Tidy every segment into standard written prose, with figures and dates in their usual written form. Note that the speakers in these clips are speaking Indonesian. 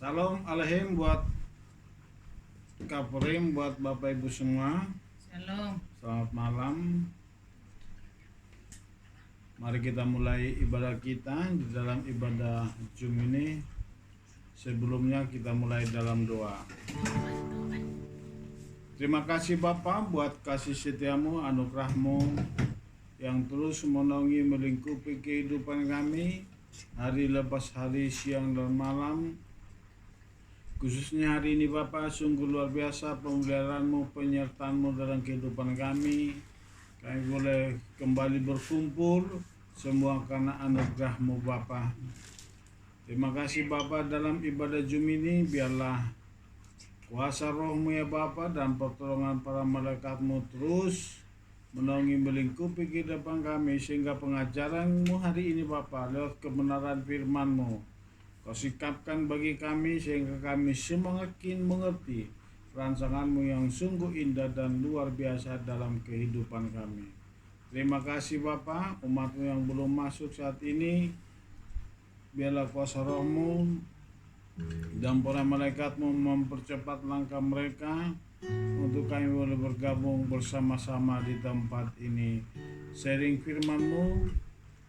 Salam alehim buat Kapurim, buat Bapak Ibu semua. Shalom. Selamat malam. Mari kita mulai ibadah kita di dalam ibadah Jum ini. Sebelumnya kita mulai dalam doa. Terima kasih Bapa buat kasih setiamu, anugerahmu yang terus menaungi melingkupi kehidupan kami hari lepas hari, siang dan malam. Khususnya hari ini Bapa, sungguh luar biasa pemeliharaanmu, penyertaanmu dalam kehidupan kami. Kami boleh kembali berkumpul semua karena anugerahmu Bapa. Terima kasih Bapa, dalam ibadah Jum ini biarlah kuasa rohmu ya Bapa dan pertolongan para malaikatmu terus menaungi melingkupi kehidupan kami, sehingga pengajaranmu hari ini Bapa lewat kebenaran firman-Mu Kau sikapkan bagi kami sehingga kami semakin mengerti rancangan-Mu yang sungguh indah dan luar biasa dalam kehidupan kami. Terima kasih Bapa, umat-Mu yang belum masuk saat ini, biarlah kuasa roh-Mu dan para malaikat-Mu mempercepat langkah mereka untuk kami boleh bergabung bersama-sama di tempat ini. Sharing firman-Mu,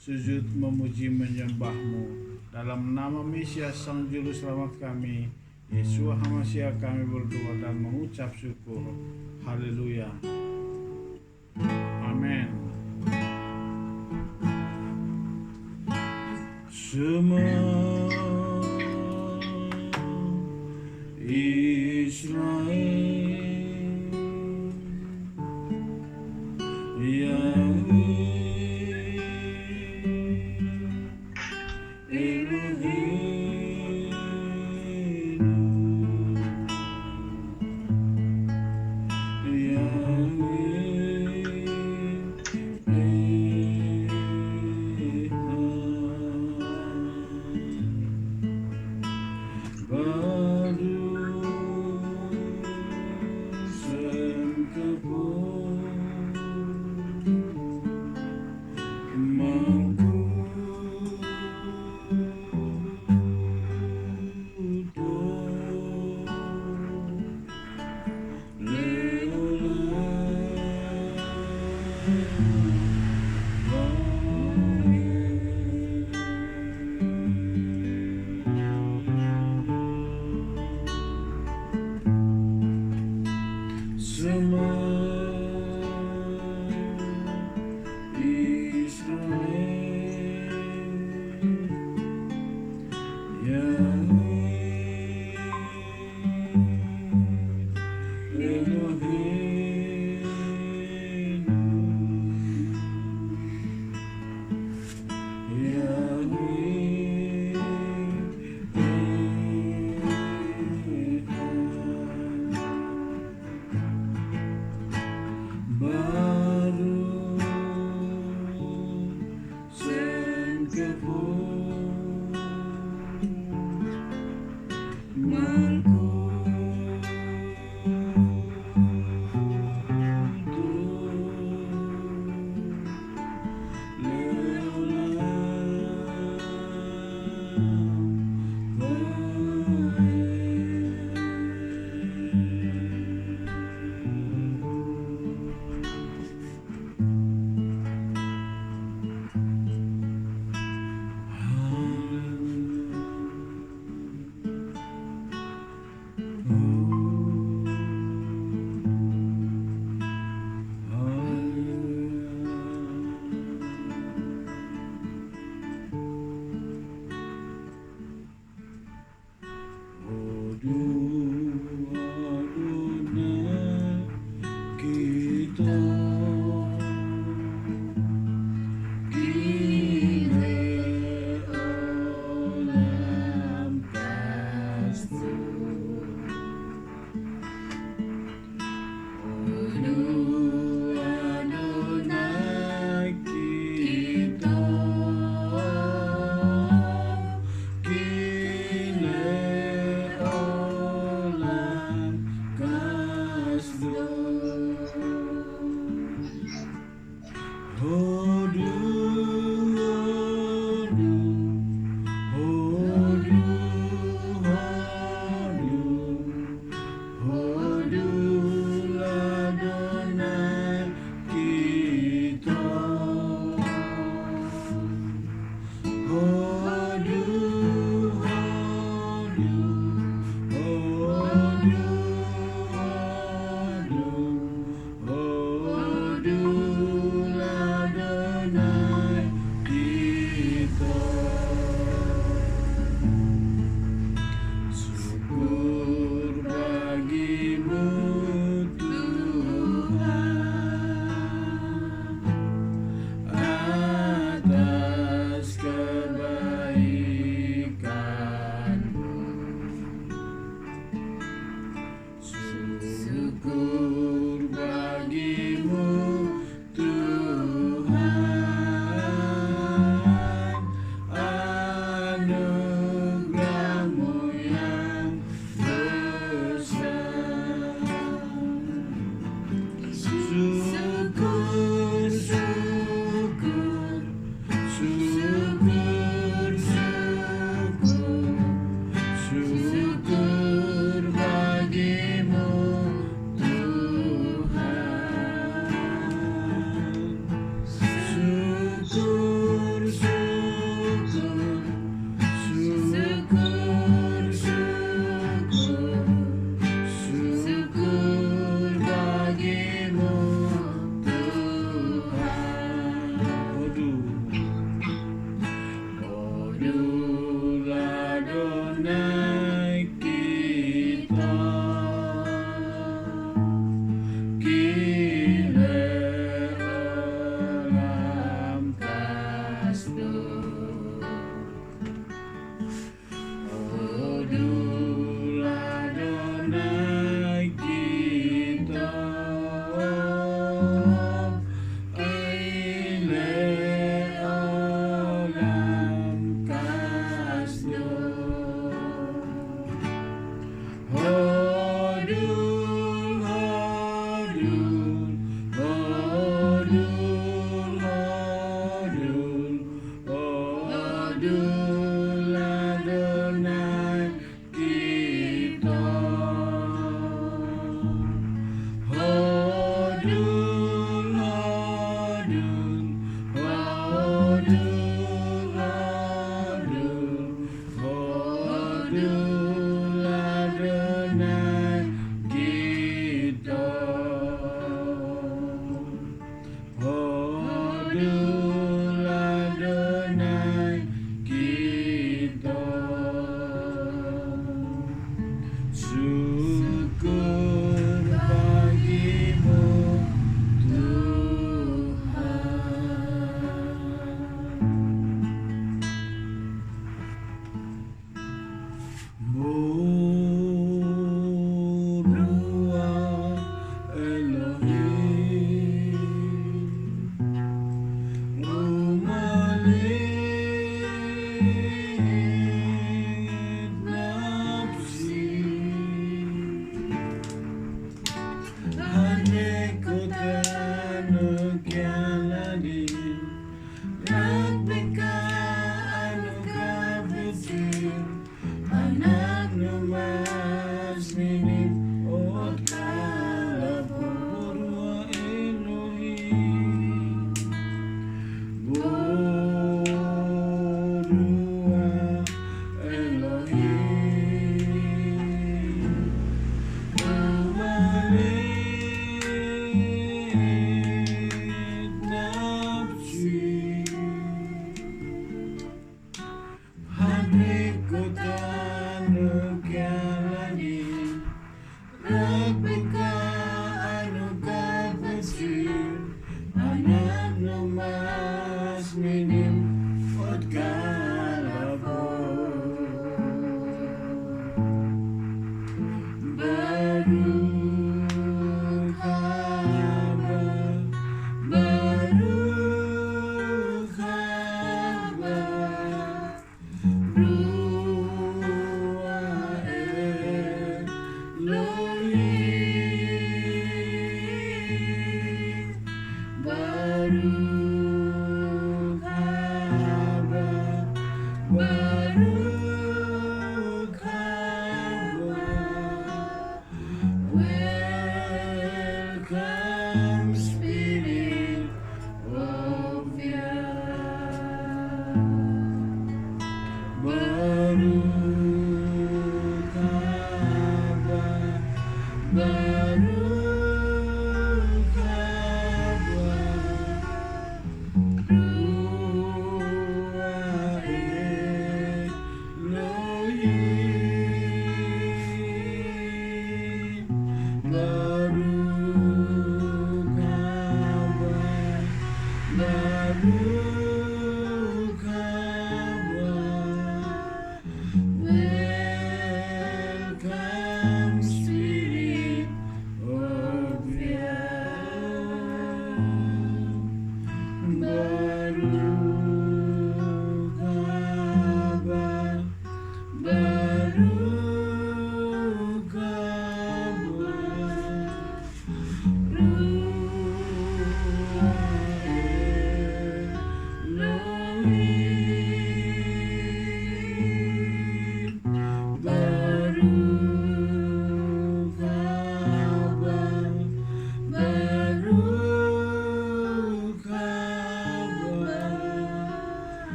sujud memuji menyembah-Mu. Dalam nama Mesias Sang Juru Selamat kami, Yesus HaMasyiah, kami berdoa dan mengucap syukur. Haleluya. Amin. Semua Israel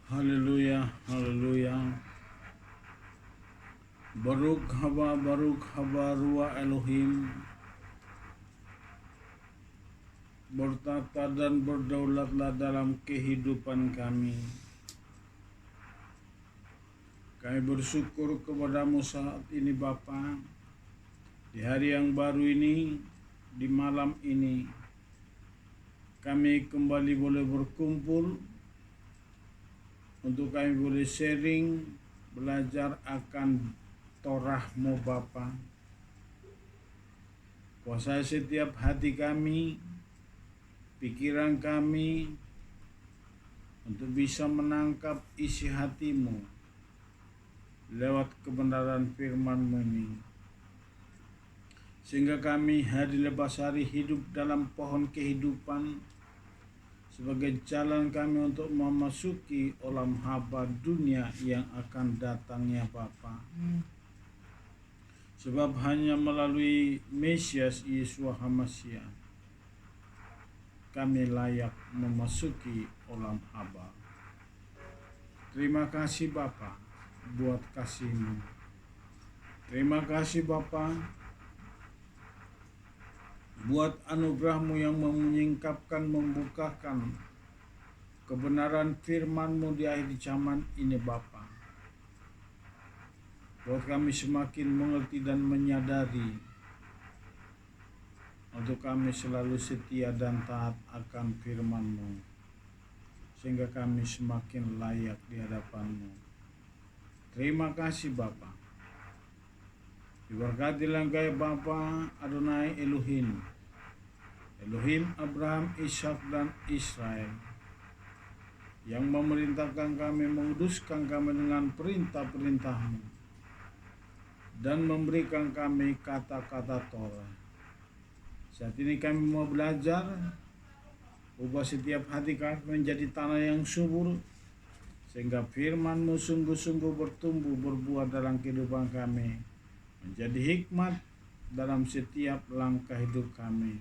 Haleluya, haleluya. Baruch haba ruah Elohim, bertata dan berdaulatlah dalam kehidupan kami. Kami bersyukur kepadamu saat ini Bapa, di hari yang baru ini, di malam ini, kami kembali boleh berkumpul untuk kami boleh sharing, belajar akan Torah-Mu Bapa. Kuasai setiap hati kami, pikiran kami, untuk bisa menangkap isi hati-Mu lewat kebenaran firman-Mu ini. Sehingga kami hari lepas hari hidup dalam pohon kehidupan sebagai jalan kami untuk memasuki olam haba dunia yang akan datangnya Bapa. Sebab hanya melalui Mesias Yeshua HaMashiach kami layak memasuki olam haba. Terima kasih Bapa buat kasih-Mu. Terima kasih Bapa buat anugerah-Mu yang menyingkapkan, membukakan kebenaran firman-Mu di akhir zaman ini Bapa. Buat kami semakin mengerti dan menyadari untuk kami selalu setia dan taat akan firman-Mu, sehingga kami semakin layak di hadapan-Mu. Terima kasih Bapa. Diberkatilah Engkau Bapa Adonai Elohim, Elohim Abraham, Ishak dan Israel, yang memerintahkan kami, menguduskan kami dengan perintah-perintah-Mu, dan memberikan kami kata-kata Torah. Saat ini kami mau belajar, ubah setiap hati kami menjadi tanah yang subur, sehingga firman-Mu sungguh-sungguh bertumbuh, berbuah dalam kehidupan kami, menjadi hikmat dalam setiap langkah hidup kami.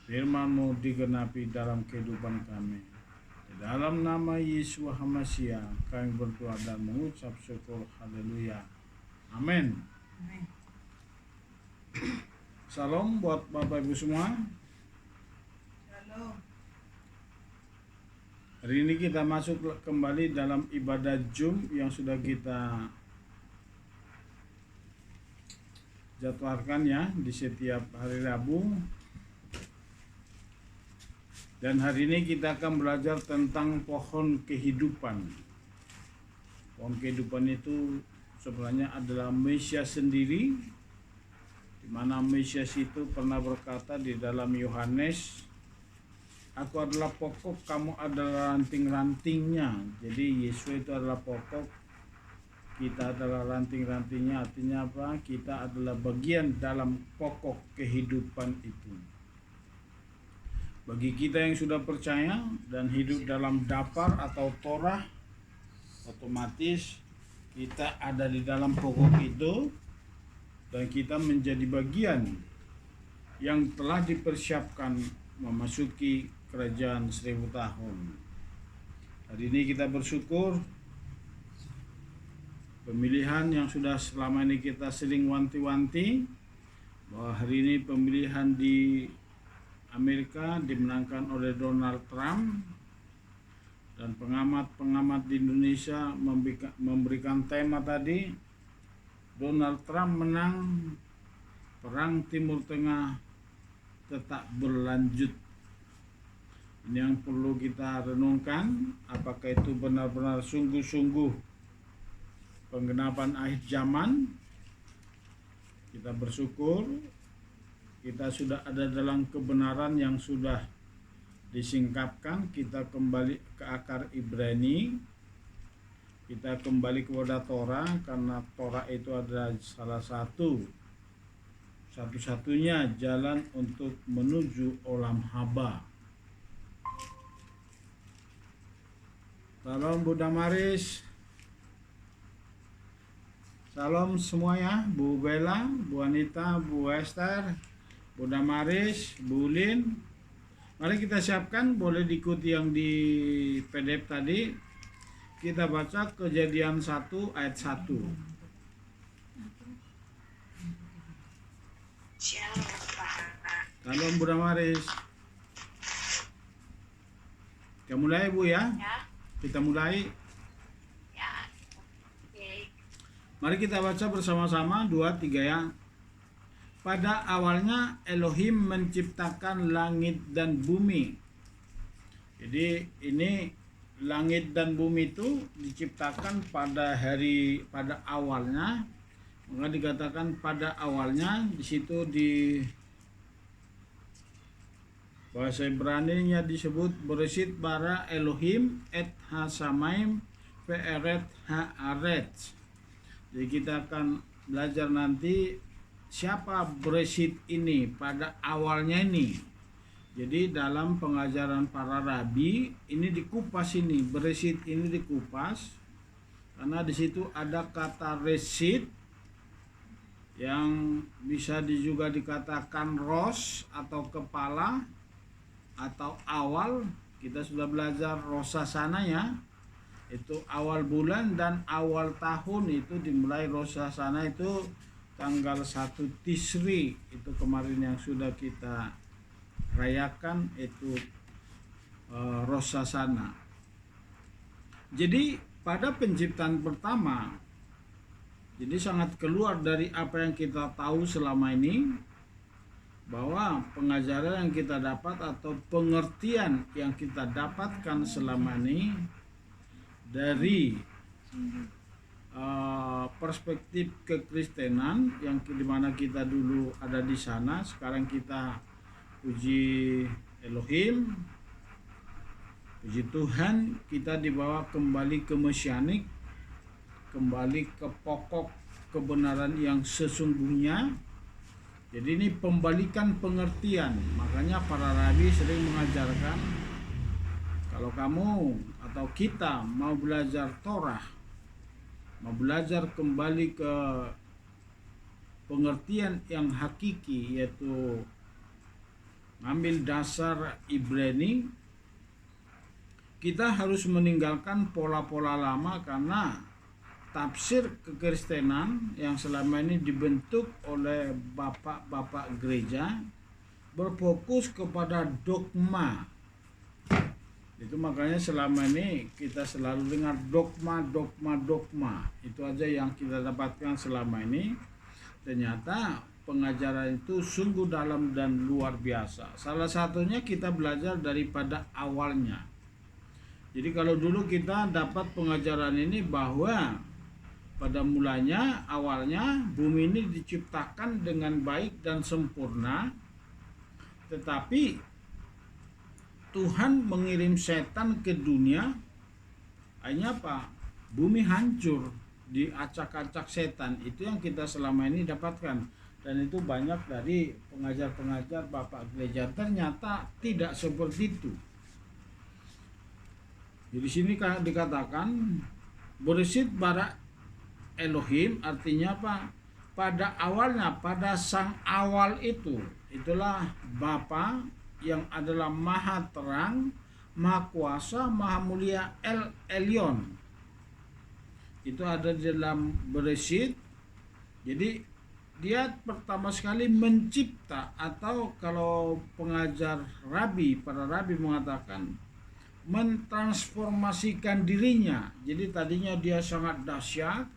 Firman-Mu digenapi dalam kehidupan kami. Dalam nama Yesus Hamasiah kami berdoa dan mengucap syukur. Haleluya. Amin. Salam buat Bapak Ibu semua. Shalom. Hari ini kita masuk kembali dalam ibadah Zoom yang sudah kita jadwalkan ya di setiap hari Rabu. Dan hari ini kita akan belajar tentang pohon kehidupan. Pohon kehidupan itu sebenarnya adalah Mesias sendiri, di mana Mesias itu pernah berkata di dalam Yohanes, "Aku adalah pokok, kamu adalah ranting-rantingnya." Jadi Yesus itu adalah pokok, kita adalah ranting-rantingnya. Artinya apa? Kita adalah bagian dalam pokok kehidupan itu. Bagi kita yang sudah percaya dan hidup dalam dapar atau Torah, otomatis kita ada di dalam pokok itu dan kita menjadi bagian yang telah dipersiapkan memasuki kerajaan 1000 tahun. Hari ini kita bersyukur pemilihan yang sudah selama ini kita sering wanti-wanti bahwa hari ini pemilihan di Amerika dimenangkan oleh Donald Trump, dan pengamat-pengamat di Indonesia memberikan tema tadi, Donald Trump menang, perang Timur Tengah tetap berlanjut. Ini yang perlu kita renungkan, apakah itu benar-benar sungguh-sungguh penggenapan akhir zaman. Kita bersyukur kita sudah ada dalam kebenaran yang sudah disingkapkan. Kita kembali ke akar Ibrani, kita kembali kepada Torah, karena Torah itu adalah salah satu-satunya jalan untuk menuju olam haba. Salam Buddha Maris. Salam semua ya, Bu Bella, Bu Anita, Bu Esther, Bu Damaris, Bu Lin. Mari kita siapkan, boleh diikuti yang di PDF tadi. Kita baca Kejadian 1 ayat 1. Salam Bu Damaris. Kita mulai Bu ya. Kita mulai. Mari kita baca bersama-sama 2, 3 ya. Pada awalnya Elohim menciptakan langit dan bumi. Jadi ini langit dan bumi itu diciptakan pada awalnya. Maka dikatakan pada awalnya, di situ di bahasa Ibrani-nya disebut Bereshit bara Elohim et ha-samaim ve'eret ha'aretz. Jadi kita akan belajar nanti siapa Bereshit ini pada awalnya ini. Jadi dalam pengajaran para rabi ini dikupas, ini Bereshit ini dikupas karena di situ ada kata reshit yang bisa juga dikatakan ros atau kepala atau awal. Kita sudah belajar Rosh Hashanah ya, itu awal bulan, dan awal tahun itu dimulai Rosh Hashanah itu tanggal 1 Tishri, itu kemarin yang sudah kita rayakan, itu Rosh Hashanah. Jadi pada penciptaan pertama, jadi sangat keluar dari apa yang kita tahu selama ini, bahwa pengajaran yang kita dapat atau pengertian yang kita dapatkan selama ini dari perspektif kekristenan yang dimana kita dulu ada di sana, sekarang kita puji Elohim, puji Tuhan, kita dibawa kembali ke mesianik, kembali ke pokok kebenaran yang sesungguhnya. Jadi ini pembalikan pengertian. Makanya para rabi sering mengajarkan, kalau kamu atau kita mau belajar Torah, mau belajar kembali ke pengertian yang hakiki, yaitu ngambil dasar Ibrani, kita harus meninggalkan pola-pola lama karena tafsir kekristenan yang selama ini dibentuk oleh bapak-bapak gereja berfokus kepada dogma. Itu makanya selama ini kita selalu dengar dogma. Itu aja yang kita dapatkan selama ini. Ternyata pengajaran itu sungguh dalam dan luar biasa. Salah satunya kita belajar daripada awalnya. Jadi kalau dulu kita dapat pengajaran ini bahwa pada mulanya, awalnya bumi ini diciptakan dengan baik dan sempurna, tetapi Tuhan mengirim setan ke dunia, akhirnya apa? Bumi hancur, diacak-acak setan. Itu yang kita selama ini dapatkan. Dan itu banyak dari pengajar-pengajar bapak gereja. Ternyata tidak seperti itu. Di sini dikatakan Bereshit bara Elohim, artinya apa? Pada awalnya, pada sang awal itu, itulah Bapa yang adalah maha terang, maha kuasa, maha mulia, El Elyon. Itu ada di dalam Bereshit. Jadi dia pertama sekali mencipta, atau kalau pengajar para rabi mengatakan mentransformasikan dirinya. Jadi tadinya dia sangat dahsyat,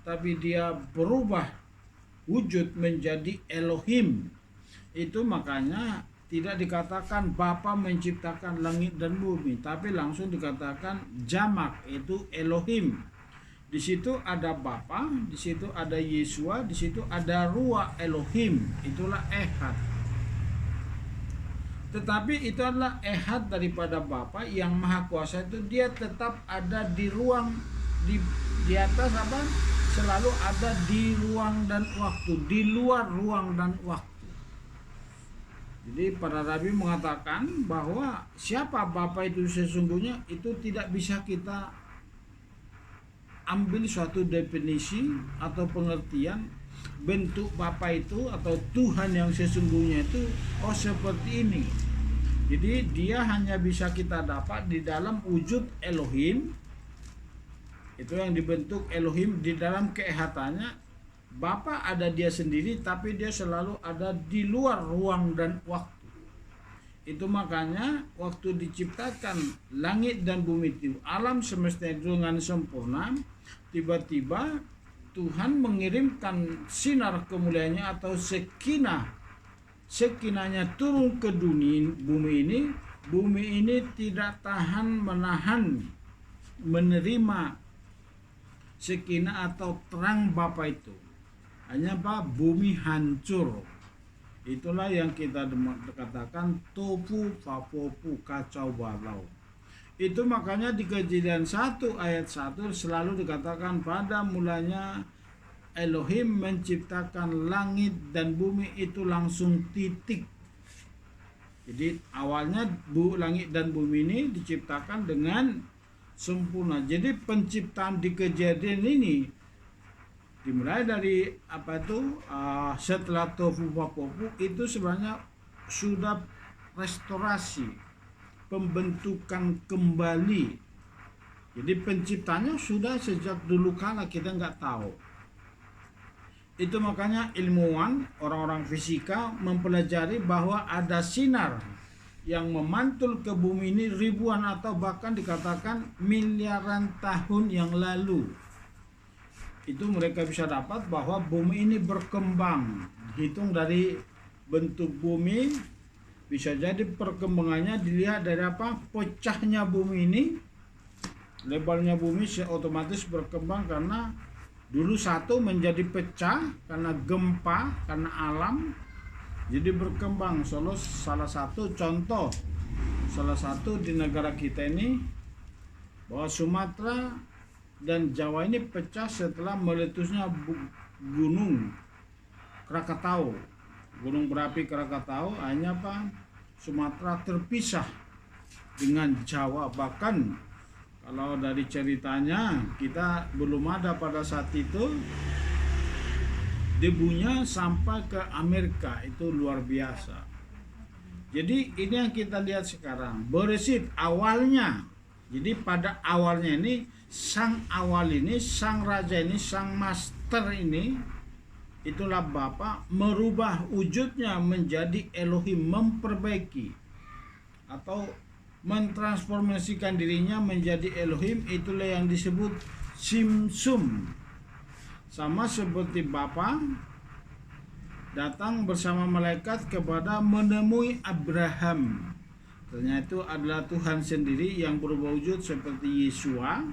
tapi dia berubah wujud menjadi Elohim. Itu makanya tidak dikatakan Bapa menciptakan langit dan bumi, tapi langsung dikatakan jamak, itu Elohim. Di situ ada Bapa, di situ ada Yesua, di situ ada Ruah Elohim, itulah Ehad. Tetapi itu adalah Ehad daripada Bapa yang maha kuasa, itu dia tetap ada di ruang, di atas apa? Selalu ada di ruang dan waktu, di luar ruang dan waktu. Jadi para rabi mengatakan bahwa siapa Bapa itu sesungguhnya, itu tidak bisa kita ambil suatu definisi atau pengertian bentuk Bapa itu atau Tuhan yang sesungguhnya itu seperti ini. Jadi dia hanya bisa kita dapat di dalam wujud Elohim. Itu yang dibentuk Elohim di dalam keehatannya. Bapa ada dia sendiri, tapi dia selalu ada di luar ruang dan waktu. Itu makanya waktu diciptakan langit dan bumi itu, alam semesta dengan sempurna, tiba-tiba Tuhan mengirimkan sinar kemuliaannya atau sekinahnya turun ke dunia bumi ini. Bumi ini tidak tahan menahan menerima sekinah atau terang Bapa itu. Hanya bumi hancur. Itulah yang kita katakan tofu vapopu, kacau balau. Itu makanya di Kejadian 1 ayat 1 selalu dikatakan pada mulanya Elohim menciptakan langit dan bumi, itu langsung titik. Jadi awalnya langit dan bumi ini diciptakan dengan sempurna. Jadi penciptaan di Kejadian ini dimulai dari setelah tofu vapopu itu sebenarnya sudah restorasi, pembentukan kembali. Jadi penciptanya sudah sejak dulu kala, kita nggak tahu. Itu makanya ilmuwan, orang-orang fisika mempelajari bahwa ada sinar yang memantul ke bumi ini ribuan atau bahkan dikatakan miliaran tahun yang lalu. Itu mereka bisa dapat bahwa bumi ini berkembang. Hitung dari bentuk bumi, bisa jadi perkembangannya dilihat dari pecahnya bumi ini. Lebarnya bumi otomatis berkembang karena dulu satu menjadi pecah karena gempa, karena alam. Jadi berkembang. Salah satu contoh, salah satu di negara kita ini, bahwa Sumatera dan Jawa ini pecah setelah meletusnya gunung Krakatau, gunung berapi Krakatau. Hanya Sumatera terpisah dengan Jawa. Bahkan kalau dari ceritanya, kita belum ada pada saat itu, debunya sampai ke Amerika, itu luar biasa. Jadi ini yang kita lihat sekarang. Bereshit awalnya Jadi pada awalnya ini sang awal ini, sang raja ini, sang master ini, itulah Bapa merubah wujudnya menjadi Elohim, memperbaiki atau mentransformasikan dirinya menjadi Elohim. Itulah yang disebut Simsum. Sama seperti Bapa datang bersama malaikat kepada menemui Abraham. Ternyata itu adalah Tuhan sendiri yang berubah wujud seperti Yesua,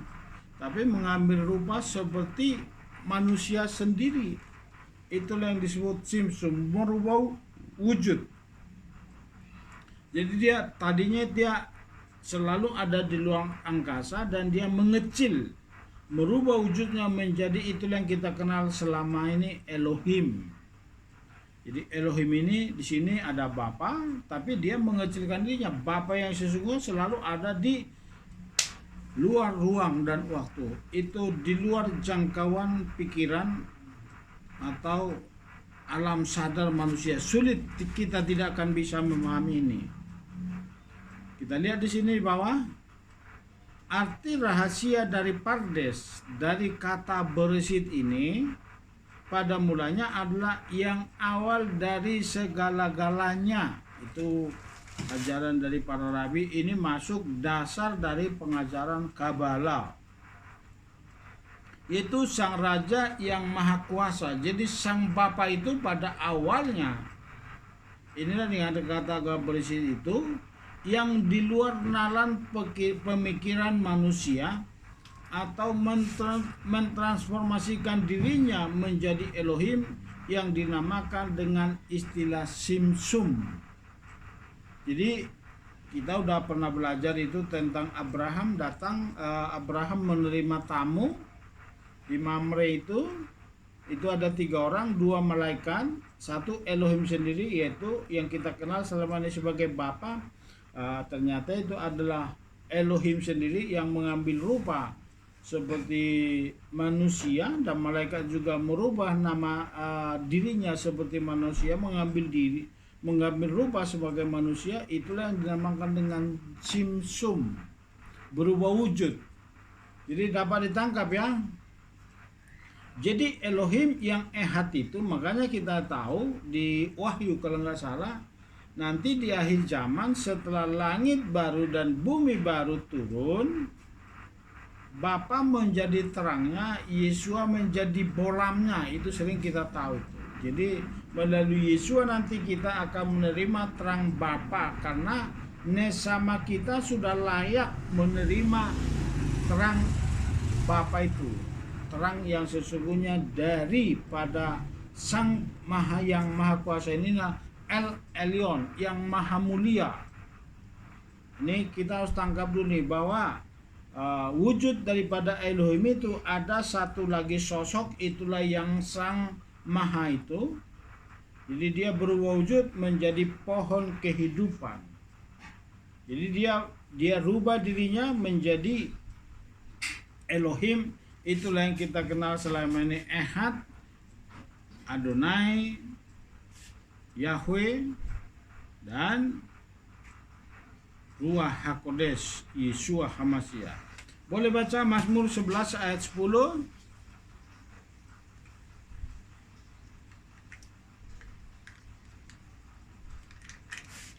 tapi mengambil rupa seperti manusia sendiri. Itulah yang disebut Simsum, merubah wujud. Jadi tadinya dia selalu ada di luar angkasa dan dia mengecil, merubah wujudnya menjadi itulah yang kita kenal selama ini Elohim. Jadi Elohim ini di sini ada Bapa, tapi dia mengecilkan dirinya. Bapa yang sesungguhnya selalu ada di luar ruang dan waktu. Itu di luar jangkauan pikiran atau alam sadar manusia. Sulit, kita tidak akan bisa memahami ini. Kita lihat di sini di bawah. Arti rahasia dari Pardes, dari kata Bereshit ini, pada mulanya adalah yang awal dari segala-galanya. Itu ajaran dari para rabi. Ini masuk dasar dari pengajaran Kabbalah. Itu sang raja yang maha kuasa. Jadi sang Bapa itu pada awalnya, inilah dengan kata Bereshit itu, yang di luar nalar pemikiran manusia atau mentransformasikan dirinya menjadi Elohim yang dinamakan dengan istilah Simsum. Jadi kita udah pernah belajar itu tentang Abraham datang, Abraham menerima tamu di Mamre itu ada 3 orang, 2 malaikat, 1 Elohim sendiri, yaitu yang kita kenal selama ini sebagai Bapa. Ternyata itu adalah Elohim sendiri yang mengambil rupa seperti manusia, dan malaikat juga merubah nama dirinya seperti manusia, mengambil rupa sebagai manusia. Itulah yang dinamakan dengan Simsum, berubah wujud. Jadi dapat ditangkap ya. Jadi Elohim yang ehad itu, makanya kita tahu di Wahyu kalau nggak salah, nanti di akhir zaman setelah langit baru dan bumi baru turun, Bapa menjadi terangnya, Yesua menjadi bolamnya. Itu sering kita tahu itu. Jadi melalui Yesua nanti kita akan menerima terang Bapa, karena nesama kita sudah layak menerima terang Bapa itu, terang yang sesungguhnya daripada Sang Maha yang Maha Kuasa inilah El Elyon, yang maha mulia. Ini kita harus tangkap dulu nih bahwa wujud daripada Elohim itu ada satu lagi sosok, itulah yang Sang Maha itu. Jadi dia berubah wujud menjadi pohon kehidupan. Jadi dia rubah dirinya menjadi Elohim. Itulah yang kita kenal selama ini Ehad, Adonai, Yahweh, dan Ruach HaKodesh, Yeshua HaMashiach. Boleh baca Mazmur 11 ayat 10.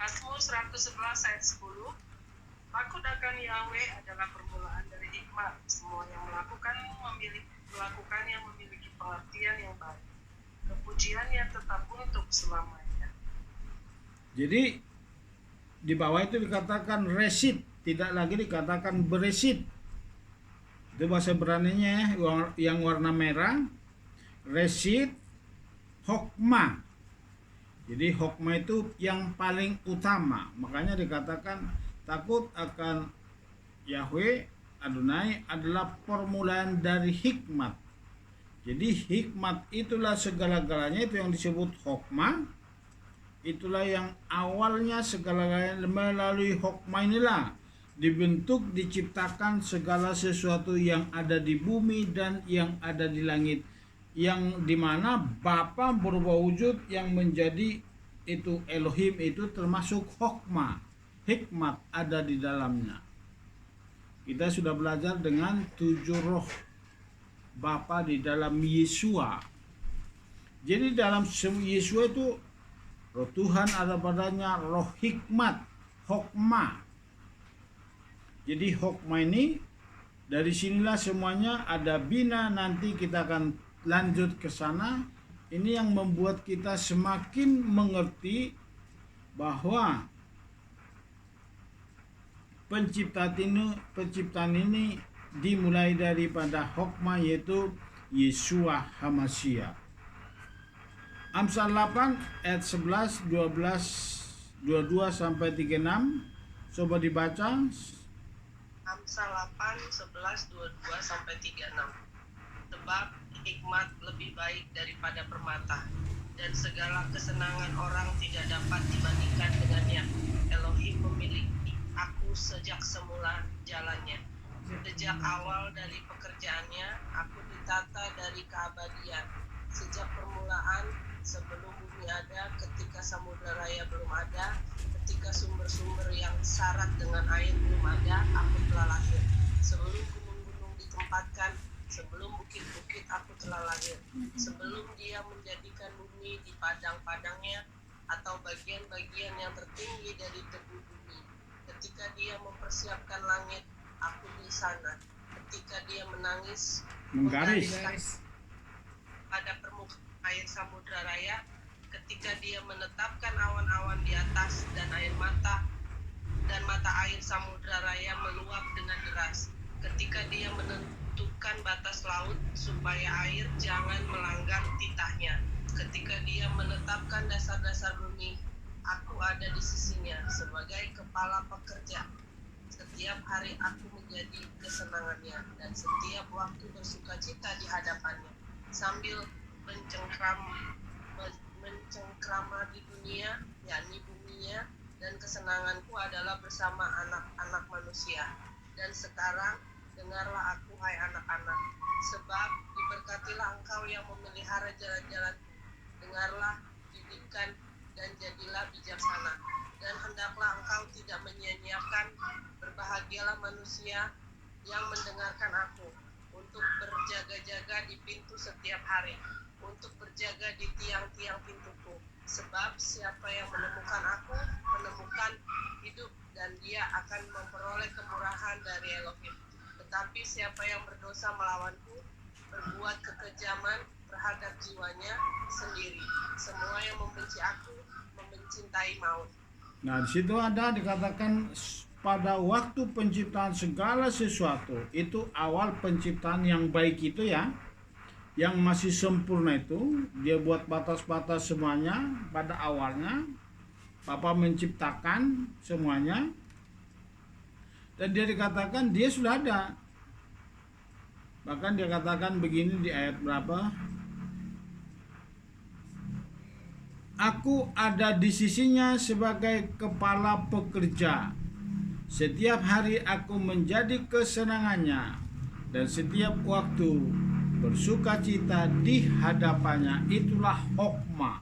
Mazmur 111 ayat 10. Takut akan Yahweh adalah permulaan dari hikmat. Semua yang melakukannya memiliki pengertian yang baik. Kepujiannya tetap untuk selamanya. Jadi di bawah itu dikatakan Reshit, tidak lagi dikatakan Bereshit. Itu bahasa Ibraninya yang warna merah. Reshit, Hokmah. Jadi Hokmah itu yang paling utama. Makanya dikatakan takut akan Yahweh Adonai adalah permulaan dari hikmat. Jadi hikmat itulah segala-galanya, itu yang disebut Hokmah. Itulah yang awalnya segala-galanya. Melalui Hokmah inilah dibentuk, diciptakan segala sesuatu yang ada di bumi dan yang ada di langit, yang dimana Bapa berubah wujud yang menjadi itu Elohim, itu termasuk Hokmah, hikmat ada di dalamnya. kita sudah belajar dengan 7 roh Bapa di dalam Yesua. Jadi dalam Yesua itu roh Tuhan ada padanya, roh hikmat, hokma. Jadi hokma ini dari sinilah semuanya ada bina, nanti kita akan lanjut ke sana. Ini yang membuat kita semakin mengerti bahwa penciptaan ini dimulai daripada hokma, yaitu Yesua HaMashiach. Amsal 8 ayat 11, 12, 22 sampai 36. Coba dibaca. Amsal 8, 11, 22 sampai 36. Sebab hikmat lebih baik daripada permata, dan segala kesenangan orang tidak dapat dibandingkan dengannya. Elohim memiliki aku sejak semula jalannya. Sejak awal dari pekerjaannya, aku ditata dari keabadian. Sejak permulaan, sebelum bumi ada, ketika samudera raya belum ada, ketika sumber-sumber yang syarat dengan air belum ada, aku telah lahir. Sebelum gunung-gunung ditempatkan, sebelum bukit-bukit aku telah lahir. Sebelum dia menjadikan bumi di padang-padangnya, atau bagian-bagian yang tertinggi dari tebu bumi. Ketika dia mempersiapkan langit, aku di sana. Ketika dia menggaris pada permukaan air samudra raya, ketika dia menetapkan awan-awan di atas, dan mata air samudra raya meluap dengan deras. Ketika dia menentukan batas laut supaya air jangan melanggar titahnya. Ketika dia menetapkan dasar-dasar bumi, aku ada di sisinya sebagai kepala pekerja. Setiap hari aku menjadi kesenangannya, dan setiap waktu bersukacita di hadapannya. Sambil mencengkrama di dunia, yakni buminya, dan kesenanganku adalah bersama anak-anak manusia. Dan sekarang dengarlah aku, hai anak-anak, sebab diberkatilah engkau yang memelihara jalan-jalan. Dengarlah, didikkan, dan jadilah bijaksana. Dan hendaklah engkau tidak menyia-nyiakan. Berbahagialah manusia yang mendengarkan aku, untuk berjaga-jaga di pintu setiap hari, untuk berjaga di tiang-tiang pintuku. Sebab siapa yang menemukan aku, menemukan hidup, dan dia akan memperoleh kemurahan dari Elohim. Tetapi siapa yang berdosa melawanku, berbuat kekejaman terhadap jiwanya sendiri. Semua yang membenci aku, mencintai maut. Nah, di situ ada dikatakan pada waktu penciptaan segala sesuatu, itu awal penciptaan yang baik itu ya, yang masih sempurna itu, dia buat batas-batas semuanya pada awalnya. Bapa menciptakan semuanya, dan dia dikatakan dia sudah ada. Bahkan dia katakan begini di ayat berapa? Aku ada di sisinya sebagai kepala pekerja. Setiap hari aku menjadi kesenangannya, dan setiap waktu bersukacita di hadapannya. Itulah hokma.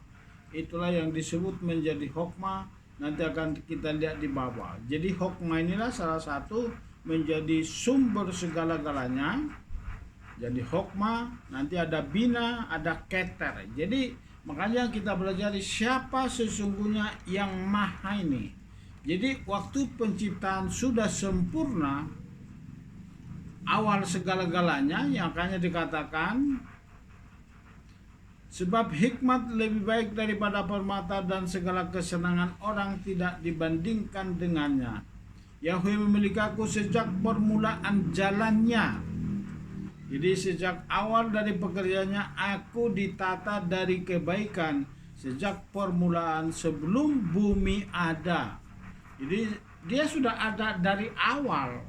Itulah yang disebut menjadi hokma. Nanti akan kita lihat di bawah. Jadi hokma inilah salah satu menjadi sumber segala-galanya. Jadi hokma, nanti ada bina, ada keter. Jadi makanya kita belajar siapa sesungguhnya yang maha ini. Jadi waktu penciptaan sudah sempurna, awal segala-galanya, yang makanya dikatakan sebab hikmat lebih baik daripada permata, dan segala kesenangan orang tidak dibandingkan dengannya. Yahweh memiliki aku sejak permulaan jalannya. Jadi sejak awal dari pekerjaannya aku ditata dari kebaikan sejak permulaan sebelum bumi ada. Jadi dia sudah ada dari awal.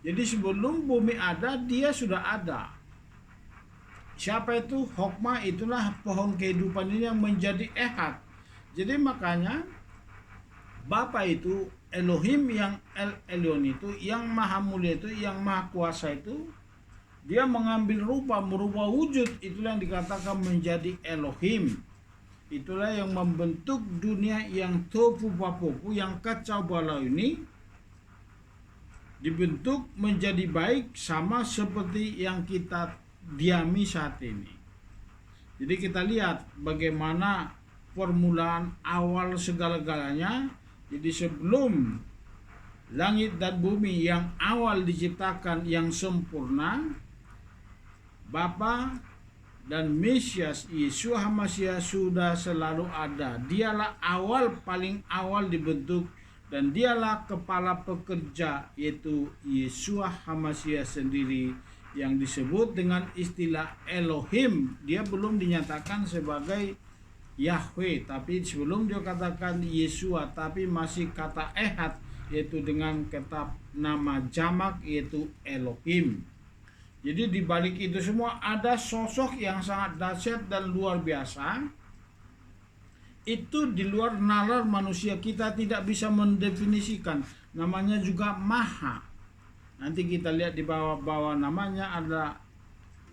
Jadi sebelum bumi ada dia sudah ada. Siapa itu? Hokma, itulah pohon kehidupan ini yang menjadi ehad. Jadi makanya Bapa itu Elohim, yang El Elyon itu, yang maha mulia itu, yang maha kuasa itu, dia mengambil rupa, merubah wujud. Itulah yang dikatakan menjadi Elohim. Itulah yang membentuk dunia yang tofu papoku, yang kacau balau ini. dibentuk menjadi baik sama seperti yang kita diami saat ini. Jadi kita lihat bagaimana permulaan awal segala-galanya. Jadi sebelum langit dan bumi yang awal diciptakan yang sempurna, Bapa dan Mesias Yesus HaMasiah sudah selalu ada. Dialah paling awal dibentuk, dan dialah kepala pekerja, yaitu Yesus HaMasiah sendiri, yang disebut dengan istilah Elohim. Dia belum dinyatakan sebagai Yahweh, tapi sebelum dia katakan Yesua, tapi masih kata Ehad, yaitu dengan kata nama jamak, yaitu Elohim. Jadi di balik itu semua ada sosok yang sangat dahsyat dan luar biasa. Itu di luar nalar manusia, kita tidak bisa mendefinisikan. Namanya juga Maha. Nanti kita lihat di bawah-bawah namanya ada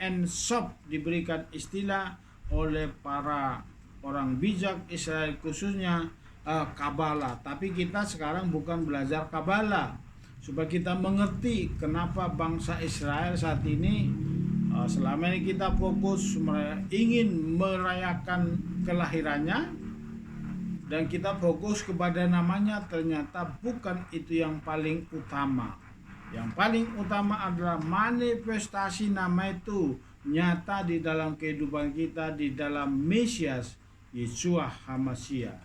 Ensof, diberikan istilah oleh para orang bijak Israel, khususnya Kabbalah. Tapi kita sekarang bukan belajar Kabbalah, supaya kita mengerti kenapa bangsa Israel saat ini selama ini kita fokus ingin merayakan kelahirannya, dan kita fokus kepada namanya, ternyata bukan itu yang paling utama. Yang paling utama adalah manifestasi nama itu nyata di dalam kehidupan kita, di dalam Mesias Yesus HaMasiah.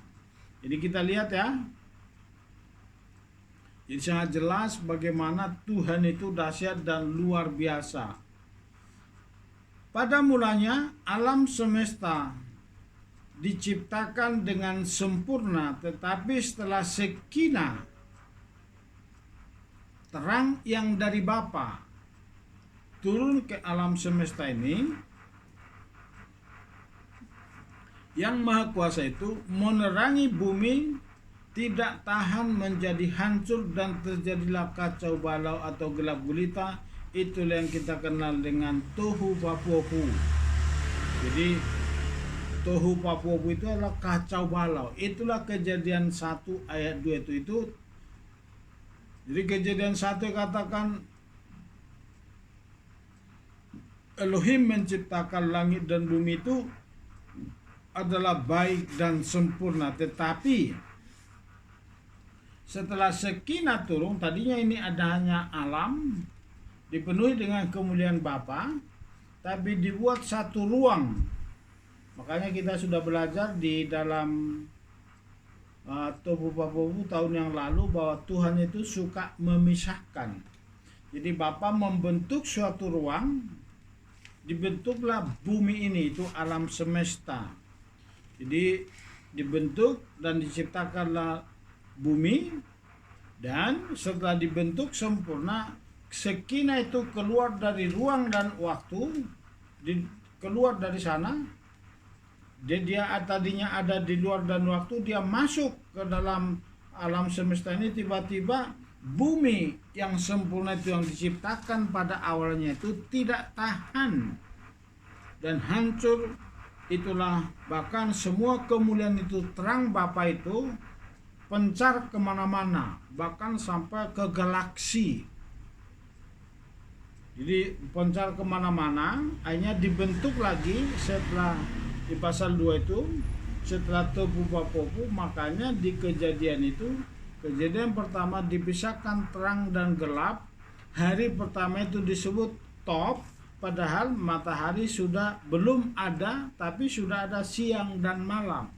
Jadi kita lihat ya, jadi sangat jelas bagaimana Tuhan itu dahsyat dan luar biasa. Pada mulanya alam semesta diciptakan dengan sempurna, tetapi setelah Shekinah, terang yang dari Bapa, turun ke alam semesta ini, yang Maha Kuasa itu menerangi bumi, tidak tahan menjadi hancur, dan terjadilah kacau balau atau gelap gulita. Itulah yang kita kenal dengan tohu vabohu. Jadi tohu vabohu itu adalah kacau balau. Itulah Kejadian 1 ayat 2 itu. Jadi Kejadian 1 katakan Elohim menciptakan langit dan bumi itu adalah baik dan sempurna. Tetapi setelah Shekinah turun, tadinya ini ada hanya alam dipenuhi dengan kemuliaan Bapa, tapi dibuat satu ruang. Makanya kita sudah belajar di dalam Tohu Vabohu tahun yang lalu bahwa Tuhan itu suka memisahkan. Jadi Bapa membentuk suatu ruang, dibentuklah bumi ini, itu alam semesta. Jadi dibentuk dan diciptakanlah bumi, dan setelah dibentuk sempurna, Shekinah itu keluar dari ruang dan waktu, keluar dari sana. Dia tadinya ada di luar dan waktu, dia masuk ke dalam alam semesta ini. Tiba-tiba bumi yang sempurna itu, yang diciptakan pada awalnya itu, tidak tahan dan hancur. Itulah bahkan semua kemuliaan itu, terang Bapa itu pencar kemana-mana, bahkan sampai ke galaksi. Jadi pencar kemana-mana, akhirnya dibentuk lagi setelah di pasal 2 itu, setelah Tohu Vabohu. Makanya di Kejadian itu, Kejadian pertama dipisahkan terang dan gelap. Hari pertama itu disebut Tov, padahal matahari sudah belum ada, tapi sudah ada siang dan malam.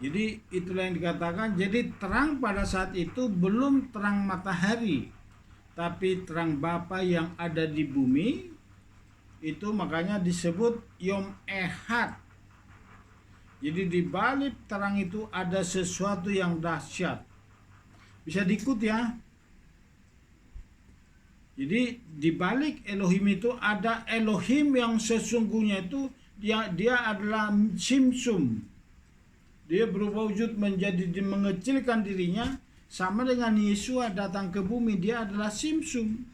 Jadi itulah yang dikatakan, jadi terang pada saat itu belum terang matahari, tapi terang Bapa yang ada di bumi. Itu makanya disebut Yom Ehad. Jadi di balik terang itu ada sesuatu yang dahsyat. Bisa diikut ya. Jadi di balik Elohim itu ada Elohim yang sesungguhnya itu dia adalah Simsum. Dia berubah wujud menjadi mengecilkan dirinya, sama dengan Yesus datang ke bumi, dia adalah Simsum,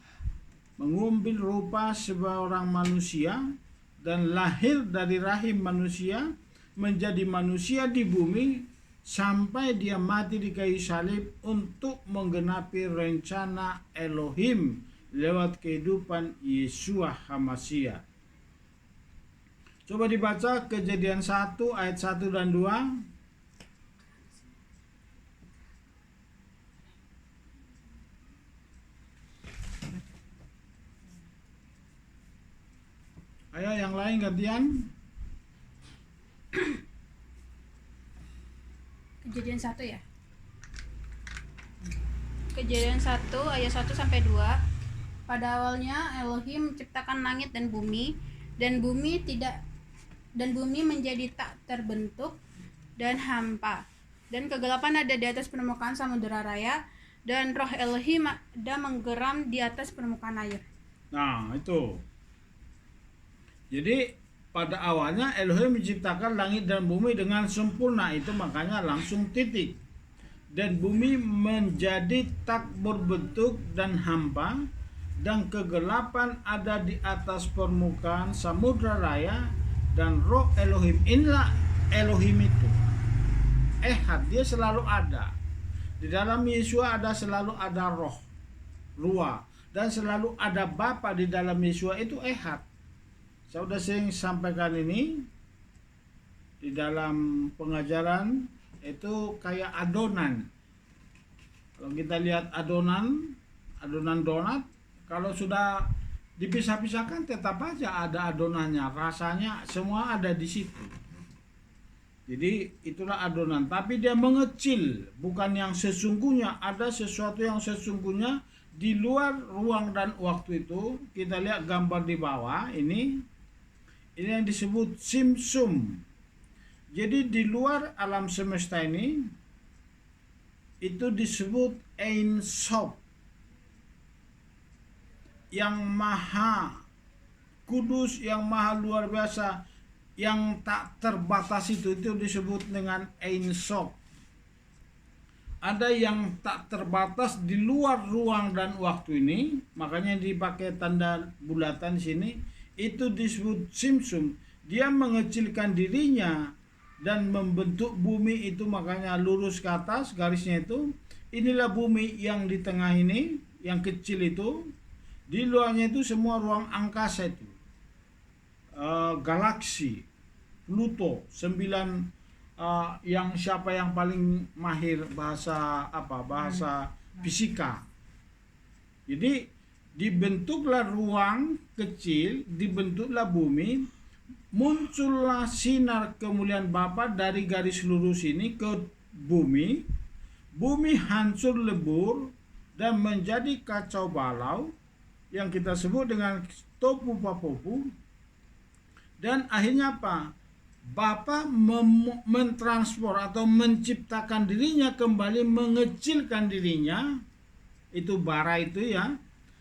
mengambil rupa seorang manusia dan lahir dari rahim manusia, menjadi manusia di bumi, sampai dia mati di kayu salib untuk menggenapi rencana Elohim lewat kehidupan Yeshua HaMashiach. Coba dibaca Kejadian 1 ayat 1 dan 2. Ayo yang lain gantian. Kejadian 1 ya. Kejadian 1 ayat 1 sampai 2. Pada awalnya Elohim menciptakan langit dan bumi menjadi tak terbentuk dan hampa. Dan kegelapan ada di atas permukaan samudera raya, dan roh Elohim ada menggeram di atas permukaan air. Nah, itu. Jadi pada awalnya Elohim menciptakan langit dan bumi dengan sempurna, itu makanya langsung titik. Dan bumi menjadi tak berbentuk dan hampa, dan kegelapan ada di atas permukaan samudra raya, dan roh Elohim, inilah Elohim itu. Ehad, dia selalu ada. Di dalam Yeshua selalu ada roh, ruah, dan selalu ada Bapa di dalam Yeshua, itu Ehad. Saya sudah sering sampaikan ini di dalam pengajaran, itu kayak adonan. Kalau kita lihat adonan donat, kalau sudah dipisah-pisahkan tetap aja ada adonannya, rasanya semua ada di situ. Jadi itulah adonan, tapi dia mengecil, bukan yang sesungguhnya. Ada sesuatu yang sesungguhnya di luar ruang dan waktu itu. Kita lihat gambar di bawah ini yang disebut simsum. Jadi di luar alam semesta ini itu disebut Ein Sof, yang maha kudus, yang maha luar biasa, yang tak terbatas, itu disebut dengan Ein Sof. Ada yang tak terbatas di luar ruang dan waktu ini, makanya dipakai tanda bulatan di sini. Itu disebut simsum. Dia mengecilkan dirinya dan membentuk bumi itu, makanya lurus ke atas garisnya itu. Inilah bumi yang di tengah ini, yang kecil itu. Di luarnya itu semua ruang angkasa itu, galaksi, Pluto, 9, yang siapa yang paling mahir bahasa fisika. Jadi dibentuklah ruang kecil, dibentuklah bumi, muncullah sinar kemuliaan Bapa dari garis lurus ini ke bumi. Bumi hancur lebur dan menjadi kacau balau, yang kita sebut dengan topu papopu. Dan akhirnya apa? Bapa mentransfer atau menciptakan dirinya kembali, mengecilkan dirinya, itu bara itu ya,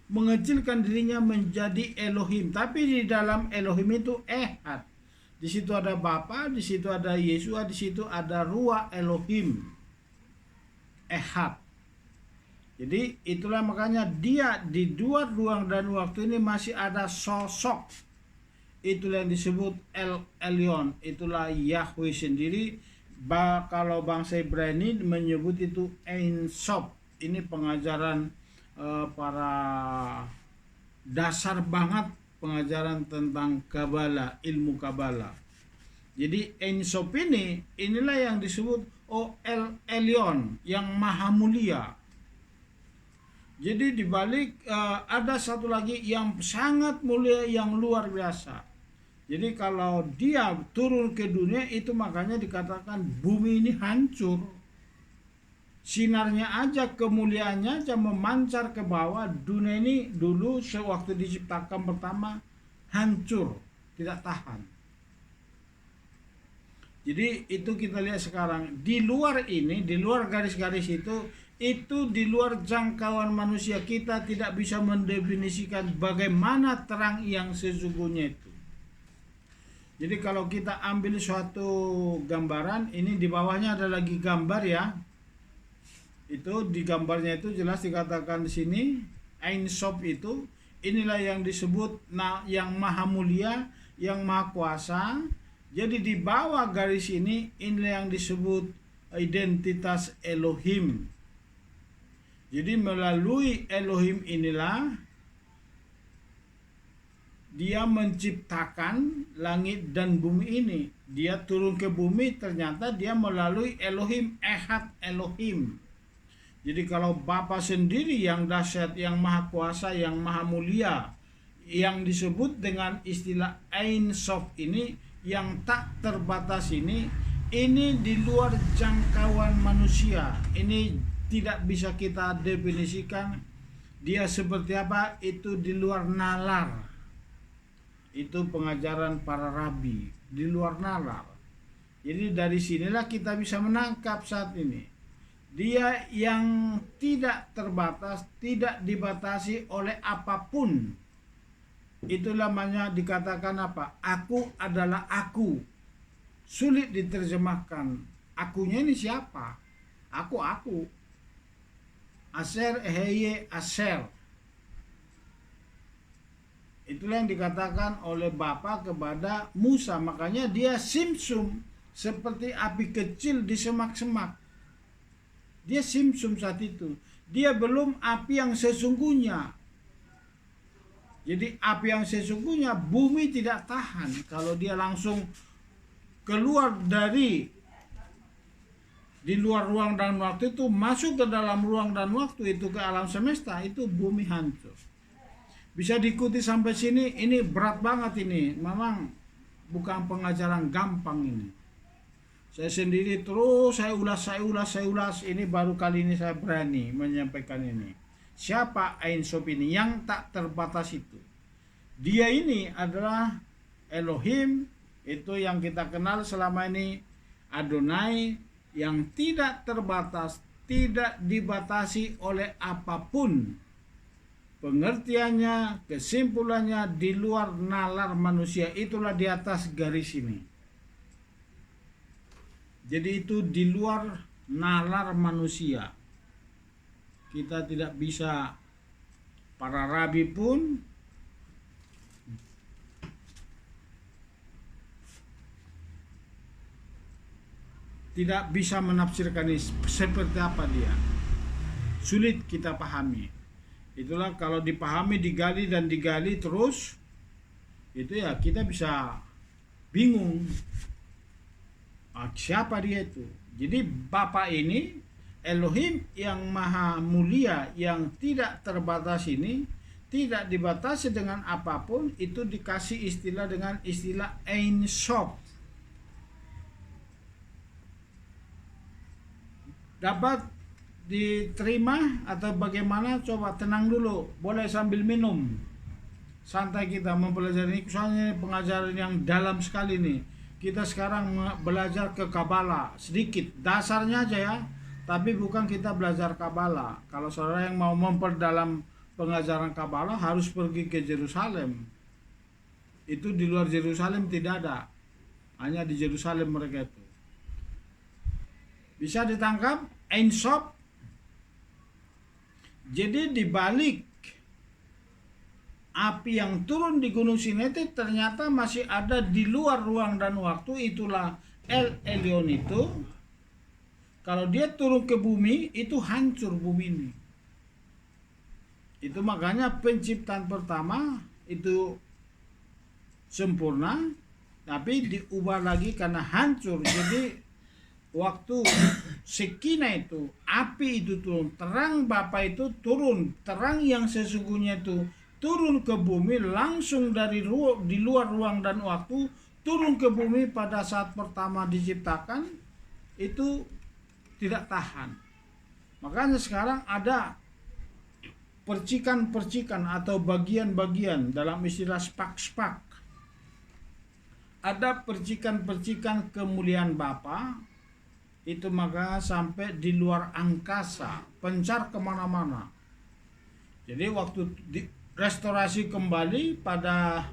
mengecilkan dirinya menjadi Elohim. Tapi di dalam Elohim itu Ehad. Di situ ada Bapa, di situ ada Yeshua, di situ ada Ruah Elohim. Ehad. Jadi itulah makanya dia di dua ruang dan waktu ini masih ada sosok. Itulah yang disebut El Elyon. Itulah Yahweh sendiri. Kalau bangsa Ibrani menyebut itu Ein Sof. Ini pengajaran para dasar banget, pengajaran tentang Kabbalah, ilmu Kabbalah. Jadi Ein Sof inilah yang disebut El Elyon, yang maha mulia. Jadi dibalik ada satu lagi yang sangat mulia, yang luar biasa. Jadi kalau dia turun ke dunia itu, makanya dikatakan bumi ini hancur. Sinarnya aja, kemuliaannya aja memancar ke bawah. Dunia ini dulu sewaktu diciptakan pertama hancur, tidak tahan. Jadi itu kita lihat sekarang. Di luar ini, di luar garis-garis itu di luar jangkauan manusia. Kita tidak bisa mendefinisikan bagaimana terang yang sesungguhnya itu. Jadi kalau kita ambil suatu gambaran, ini di bawahnya ada lagi gambar ya. Itu di gambarnya itu jelas dikatakan di sini Ein Sof itu, inilah yang disebut yang maha mulia, yang maha kuasa. Jadi di bawah garis ini, inilah yang disebut identitas Elohim. Jadi melalui Elohim inilah dia menciptakan langit dan bumi ini. Dia turun ke bumi, ternyata dia melalui Elohim, Ehad Elohim. Jadi kalau Bapa sendiri yang dahsyat, yang maha kuasa, yang maha mulia, yang disebut dengan istilah Ein Sof ini, yang tak terbatas ini di luar jangkauan manusia. Ini tidak bisa kita definisikan dia seperti apa, itu di luar nalar. Itu pengajaran para rabi, di luar nalar. Jadi dari sinilah kita bisa menangkap saat ini. Dia yang tidak terbatas, tidak dibatasi oleh apapun. Itulah namanya dikatakan apa? Aku adalah aku. Sulit diterjemahkan. Akunya ini siapa? Aku. Aser eheye aser. Itulah yang dikatakan oleh Bapa kepada Musa. Makanya dia simsum seperti api kecil di semak-semak. Dia simsum saat itu. Dia belum api yang sesungguhnya. Jadi api yang sesungguhnya bumi tidak tahan. Kalau dia langsung keluar dari di luar ruang dan waktu itu, masuk ke dalam ruang dan waktu itu, ke alam semesta, itu bumi hancur. Bisa diikuti sampai sini, ini berat banget ini. Memang bukan pengajaran gampang ini. Saya sendiri terus saya ulas. Ini baru kali ini saya berani menyampaikan ini. Siapa Ein Sof ini yang tak terbatas itu? Dia ini adalah Elohim, itu yang kita kenal selama ini, Adonai, yang tidak terbatas, tidak dibatasi oleh apapun. Pengertiannya, kesimpulannya di luar nalar manusia, itulah di atas garis ini. Jadi itu di luar nalar manusia. Kita tidak bisa, para rabi pun tidak bisa menafsirkan ini seperti apa dia. Sulit kita pahami. Itulah kalau dipahami, digali dan digali terus, itu ya kita bisa bingung. Siapa dia itu? Jadi Bapa ini, Elohim yang maha mulia, yang tidak terbatas ini, tidak dibatasi dengan apapun, itu dikasih istilah dengan istilah Ein Sof. Dapat diterima atau bagaimana? Coba tenang dulu, boleh sambil minum. Santai kita mempelajari ini, soalnya pengajaran yang dalam sekali nih. Kita sekarang belajar ke Kabala sedikit, dasarnya aja ya. Tapi bukan kita belajar Kabala. Kalau saudara yang mau memperdalam pengajaran Kabala harus pergi ke Yerusalem. Itu di luar Yerusalem tidak ada. Hanya di Yerusalem mereka itu. Bisa ditangkap? Ein Sof. Jadi dibalik api yang turun di Gunung Sinai itu ternyata masih ada di luar ruang dan waktu. Itulah El Elyon itu. Kalau dia turun ke bumi, itu hancur bumi ini. Itu makanya penciptaan pertama itu sempurna, tapi diubah lagi karena hancur. Jadi waktu Sekina itu, api itu turun, terang Bapa itu turun, terang yang sesungguhnya itu turun ke bumi langsung dari di luar ruang dan waktu, turun ke bumi pada saat pertama diciptakan, itu tidak tahan. Makanya sekarang ada percikan-percikan atau bagian-bagian, dalam istilah spak-spak. Ada percikan-percikan kemuliaan Bapa, itu maka sampai di luar angkasa, pencar kemana-mana. Jadi waktu restorasi kembali pada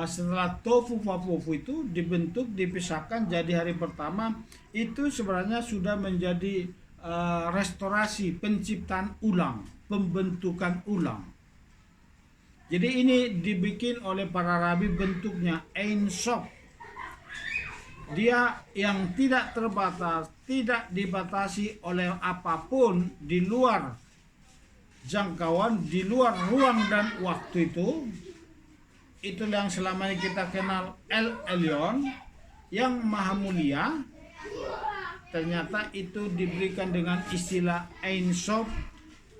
setelah tofu wafofu itu dibentuk, dipisahkan jadi hari pertama, itu sebenarnya sudah menjadi restorasi, penciptaan ulang, pembentukan ulang. Jadi ini dibikin oleh para rabi bentuknya Ein Sof. Dia yang tidak terbatas, tidak dibatasi oleh apapun di luar jangkauan, di luar ruang dan waktu itu. Itulah yang selama ini kita kenal El Elyon, yang maha mulia. Ternyata itu diberikan dengan istilah Ein Sof,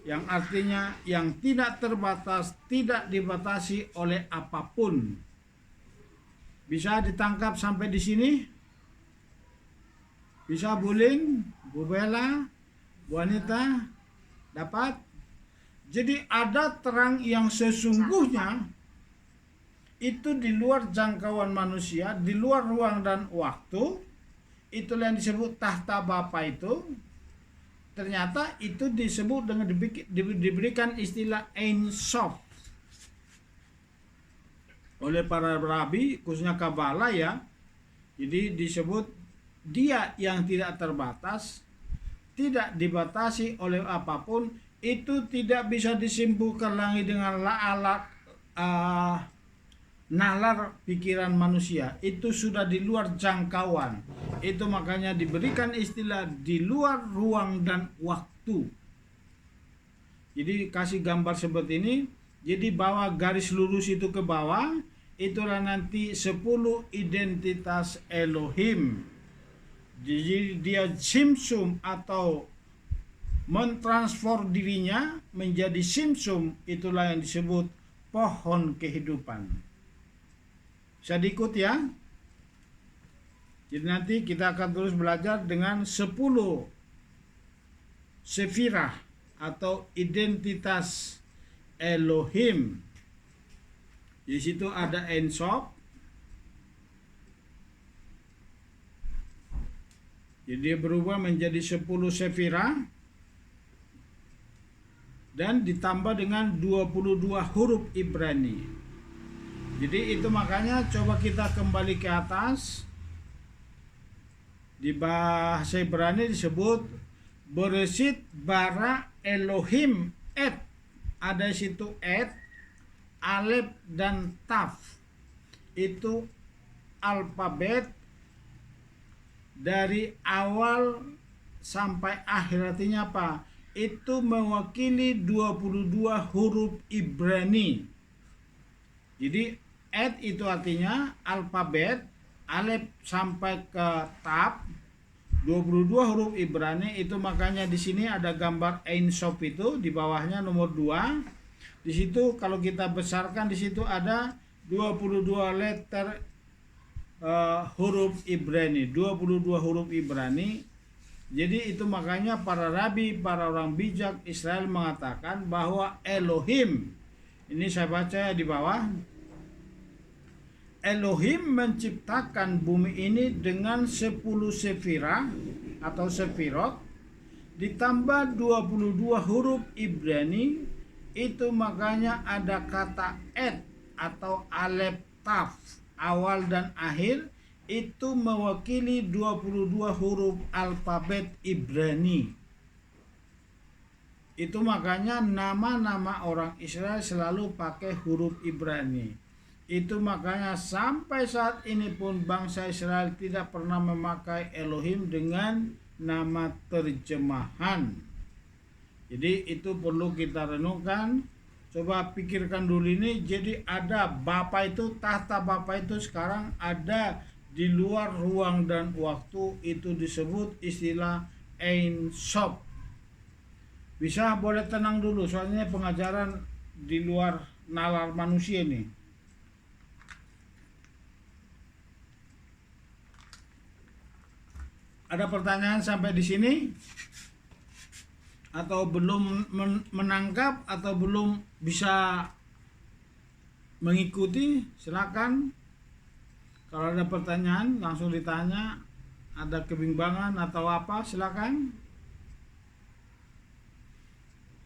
yang artinya yang tidak terbatas, tidak dibatasi oleh apapun. Bisa ditangkap sampai di sini? Bisa Buling, Bu Bella, Bu Anita? Dapat? Jadi ada terang yang sesungguhnya itu di luar jangkauan manusia, di luar ruang dan waktu. Itulah yang disebut tahta Bapa itu. Ternyata itu disebut dengan diberikan istilah Ein Sof oleh para rabi, khususnya Kabbalah ya. Jadi disebut dia yang tidak terbatas, tidak dibatasi oleh apapun. Itu tidak bisa disimpulkan lagi dengan nalar pikiran manusia. Itu sudah di luar jangkauan. Itu makanya diberikan istilah di luar ruang dan waktu. Jadi kasih gambar seperti ini. Jadi bawa garis lurus itu ke bawah. Itulah nanti 10 identitas Elohim. Jadi dia simsum atau mentransfer dirinya menjadi simsum. Itulah yang disebut pohon kehidupan. Bisa diikut ya. Jadi nanti kita akan terus belajar dengan 10 sefirah atau identitas Elohim. Di situ ada Ein Sof. Jadi dia berubah menjadi 10 sefirah dan ditambah dengan 22 huruf Ibrani. Jadi itu makanya coba kita kembali ke atas. Di bahasa Ibrani disebut Bereshit bara Elohim et. Ada di situ et, alef dan taf. Itu alfabet dari awal sampai akhir. Artinya apa? Itu mewakili 22 huruf Ibrani. Jadi et itu artinya alfabet, alef sampai ke taf, 22 huruf Ibrani. Itu makanya di sini ada gambar Ein Sof itu di bawahnya nomor 2. Di situ kalau kita besarkan di situ ada 22 letter huruf Ibrani, 22 huruf Ibrani. Jadi itu makanya para rabi, para orang bijak Israel mengatakan bahwa Elohim, ini saya baca di bawah, Elohim menciptakan bumi ini dengan 10 sefirah atau sefirot ditambah 22 huruf Ibrani. Itu makanya ada kata et atau alef taf, awal dan akhir. Itu mewakili 22 huruf alfabet Ibrani. Itu makanya nama-nama orang Israel selalu pakai huruf Ibrani. Itu makanya sampai saat ini pun bangsa Israel tidak pernah memakai Elohim dengan nama terjemahan. Jadi itu perlu kita renungkan. Coba pikirkan dulu ini. Jadi ada Bapa itu, tahta Bapa itu sekarang ada di luar ruang dan waktu. Itu disebut istilah Ein Sof. Bisa boleh tenang dulu, soalnya pengajaran di luar nalar manusia ini. Ada pertanyaan sampai di sini? Atau belum menangkap atau belum bisa mengikuti? Silakan. Kalau ada pertanyaan langsung ditanya. Ada kebimbangan atau apa? Silakan.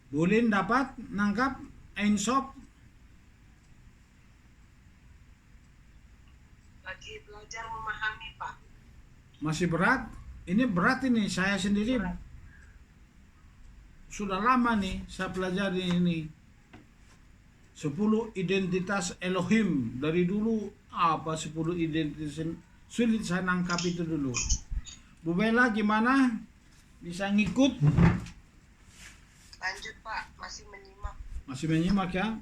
Bulin dapat nangkap Ein Sof? Lagi belajar memahami, Pak. Masih berat? Ini berat ini, saya sendiri Berat. sudah lama nih saya pelajari ini. 10 identitas Elohim. Dari dulu apa 10 identitas sulit saya nangkap itu dulu. Bu Bella gimana? Bisa ngikut? Lanjut Pak, masih menyimak. Masih menyimak ya?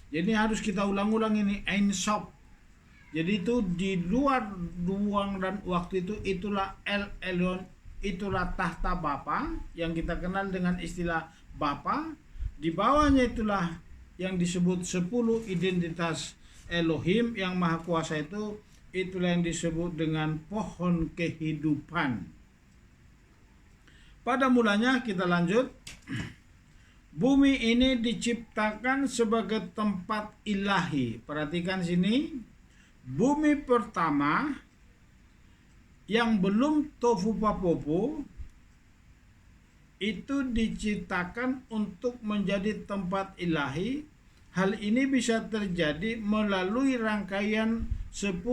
Jadi harus kita ulang-ulang ini Ein Sof. Jadi itu di luar ruang dan waktu itu, itulah El Elyon, itulah tahta Bapa yang kita kenal dengan istilah Bapa. Di bawahnya itulah yang disebut 10 identitas Elohim yang Maha Kuasa itu, itulah yang disebut dengan pohon kehidupan. Pada mulanya kita lanjut. Bumi ini diciptakan sebagai tempat ilahi. Perhatikan sini. Bumi pertama yang belum tofu papopo itu diciptakan untuk menjadi tempat ilahi. Hal ini bisa terjadi melalui rangkaian 10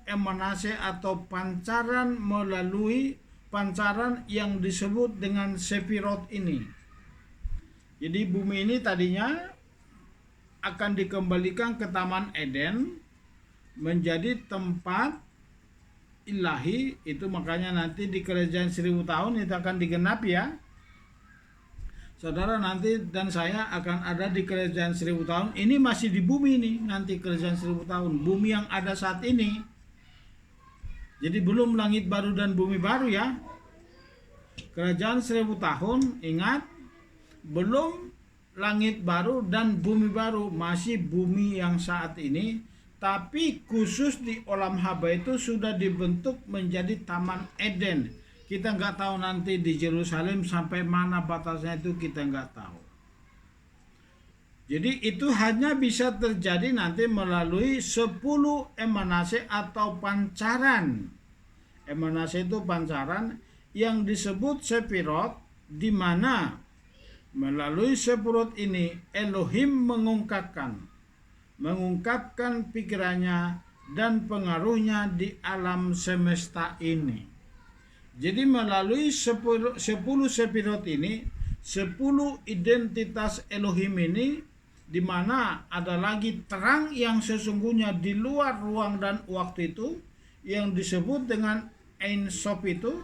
emanase atau pancaran, melalui pancaran yang disebut dengan Sefirot ini. Jadi bumi ini tadinya akan dikembalikan ke Taman Eden menjadi tempat ilahi. Itu makanya nanti di kerajaan 1000 tahun itu akan digenapi ya. Saudara nanti dan saya akan ada di kerajaan 1000 tahun. Ini masih di bumi nih, nanti kerajaan 1000 tahun. Bumi yang ada saat ini. Jadi belum langit baru dan bumi baru ya. Kerajaan 1000 tahun, ingat, belum langit baru dan bumi baru, masih bumi yang saat ini. Tapi khusus di Olam Haba itu sudah dibentuk menjadi Taman Eden. Kita nggak tahu nanti di Yerusalem sampai mana batasnya, itu kita nggak tahu. Jadi itu hanya bisa terjadi nanti melalui 10 emanase atau pancaran. Emanase itu pancaran yang disebut Sefirot, di mana melalui Sefirot ini Elohim mengungkapkan pikirannya dan pengaruhnya di alam semesta ini. Jadi melalui 10 Sefirot ini, 10 identitas Elohim ini, di mana ada lagi terang yang sesungguhnya di luar ruang dan waktu itu, yang disebut dengan Ein Sof itu,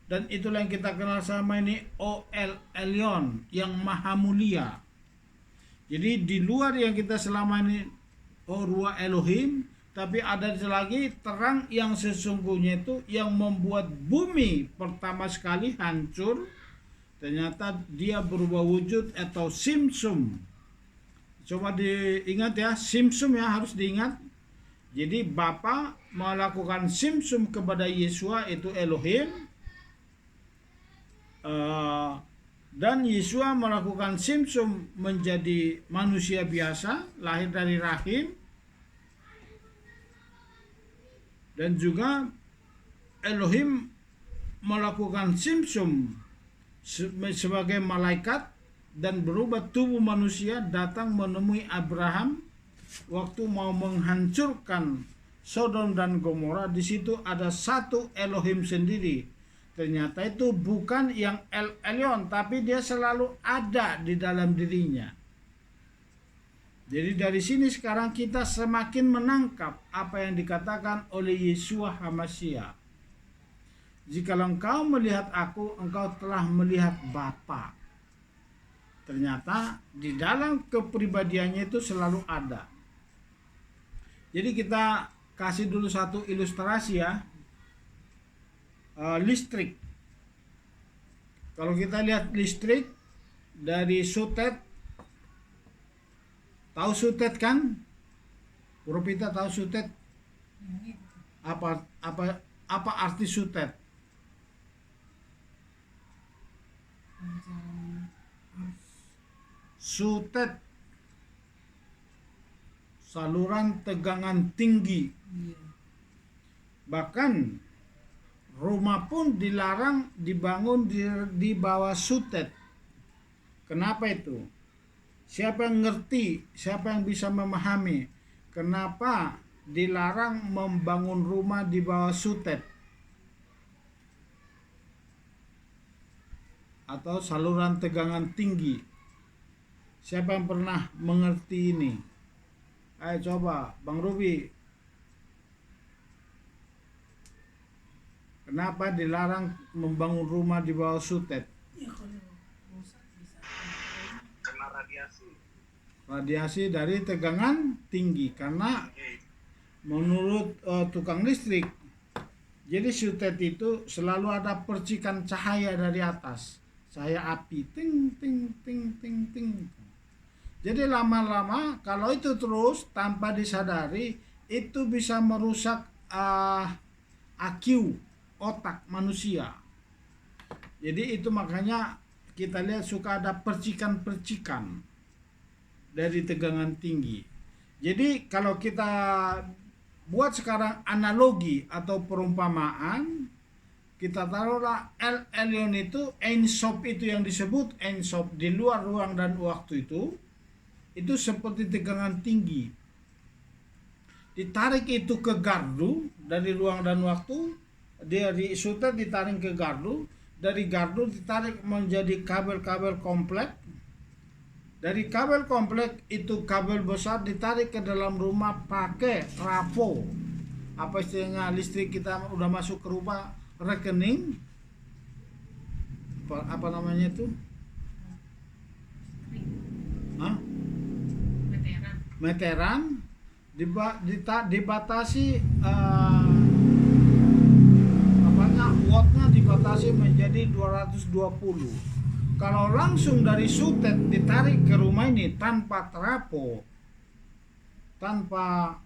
dan itulah yang kita kenal sama ini O-El Elyon, yang maha mulia. Jadi di luar yang kita selama ini Ruah Elohim, tapi ada lagi terang yang sesungguhnya itu yang membuat bumi pertama sekali hancur. Ternyata dia berubah wujud atau simsum. Coba diingat ya, simsum ya, harus diingat. Jadi Bapa melakukan simsum kepada Yesua, itu Elohim. Dan Yesua melakukan simsum menjadi manusia biasa, lahir dari rahim. Dan juga Elohim melakukan simsum sebagai malaikat dan berubah tubuh manusia, datang menemui Abraham waktu mau menghancurkan Sodom dan Gomora. Di situ ada satu Elohim sendiri. Ternyata itu bukan yang El Elyon, tapi dia selalu ada di dalam dirinya. Jadi dari sini sekarang kita semakin menangkap apa yang dikatakan oleh Yesua HaMasyiah. Jikalau engkau melihat aku, engkau telah melihat Bapa. Ternyata di dalam kepribadiannya itu selalu ada. Jadi kita kasih dulu satu ilustrasi ya. Listrik. Kalau kita lihat listrik dari sutet, tahu sutet kan? Purupita tahu sutet? Apa arti sutet? Sutet, saluran tegangan tinggi. Bahkan rumah pun dilarang dibangun di bawah sutet. Kenapa itu? Siapa yang ngerti? Siapa yang bisa memahami kenapa dilarang membangun rumah di bawah sutet atau saluran tegangan tinggi? Siapa yang pernah mengerti ini? Ayo coba, Bang Ruby. Kenapa dilarang membangun rumah di bawah sutet? Karena radiasi. Radiasi dari tegangan tinggi. Karena menurut tukang listrik, jadi sutet itu selalu ada percikan cahaya dari atas, cahaya api, ting ting ting ting ting. Jadi lama-lama kalau itu terus tanpa disadari, itu bisa merusak IQ otak manusia. Jadi itu makanya kita lihat suka ada percikan-percikan dari tegangan tinggi. Jadi kalau kita buat sekarang analogi atau perumpamaan, kita taruhlah El Elyon itu, Ein Sof itu yang disebut Ein Sof di luar ruang dan waktu itu seperti tegangan tinggi. Ditarik itu ke gardu dari ruang dan waktu, dari sutet ditarik ke gardu, dari gardu ditarik menjadi kabel-kabel kompleks. Dari kabel kompleks itu kabel besar ditarik ke dalam rumah pakai trafo. Apa istilahnya, listrik kita udah masuk ke rumah, rekening. Apa namanya itu? Hah? Meteran dibatasi wattnya dibatasi menjadi 220. Kalau langsung dari sutet ditarik ke rumah ini tanpa trafo, tanpa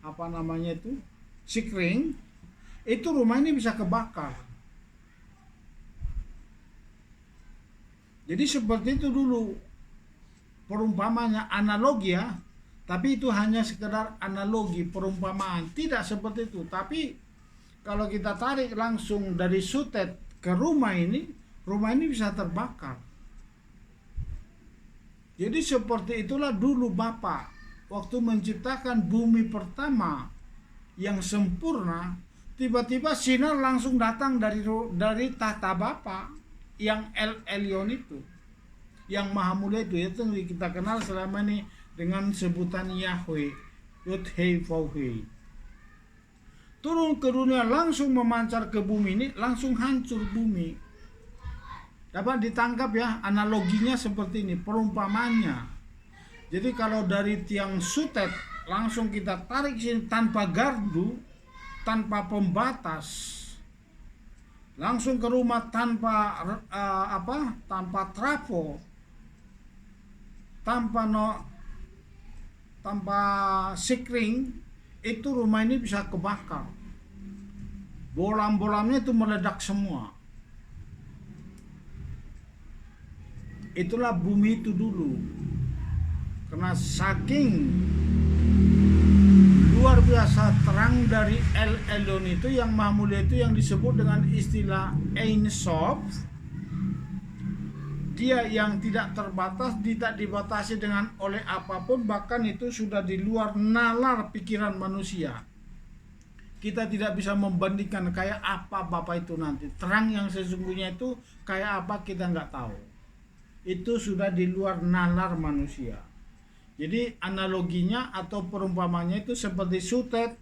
apa namanya itu, sikring, itu rumah ini bisa kebakar. Jadi seperti itu dulu perumpamannya, analogi ya, tapi itu hanya sekedar analogi, perumpamaan, tidak seperti itu. Tapi kalau kita tarik langsung dari sutet ke rumah ini bisa terbakar. Jadi seperti itulah dulu Bapa waktu menciptakan bumi pertama yang sempurna, tiba-tiba sinar langsung datang dari tahta Bapa yang El Elyon itu, yang maha mulia itu kita kenal selama ini dengan sebutan Yahweh, Yod-Heh Vav-Heh. Turun ke dunia langsung memancar ke bumi ini, langsung hancur bumi. Dapat ditangkap ya, analoginya seperti ini, perumpamannya. Jadi kalau dari tiang sutet langsung kita tarik sini tanpa gardu, tanpa pembatas, langsung ke rumah tanpa tanpa trafo, tanpa sikring, itu rumah ini bisa kebakar. Bolam-bolamnya itu meledak semua. Itulah bumi itu dulu. Karena saking luar biasa terang dari El Elyon itu, yang maha mulia itu, yang disebut dengan istilah Ein Sof, dia yang tidak terbatas, tidak dibatasi dengan oleh apapun, bahkan itu sudah di luar nalar pikiran manusia. Kita tidak bisa membandingkan kayak apa Bapa itu nanti. Terang yang sesungguhnya itu kayak apa kita nggak tahu. Itu sudah di luar nalar manusia. Jadi analoginya atau perumpamannya itu seperti sutet.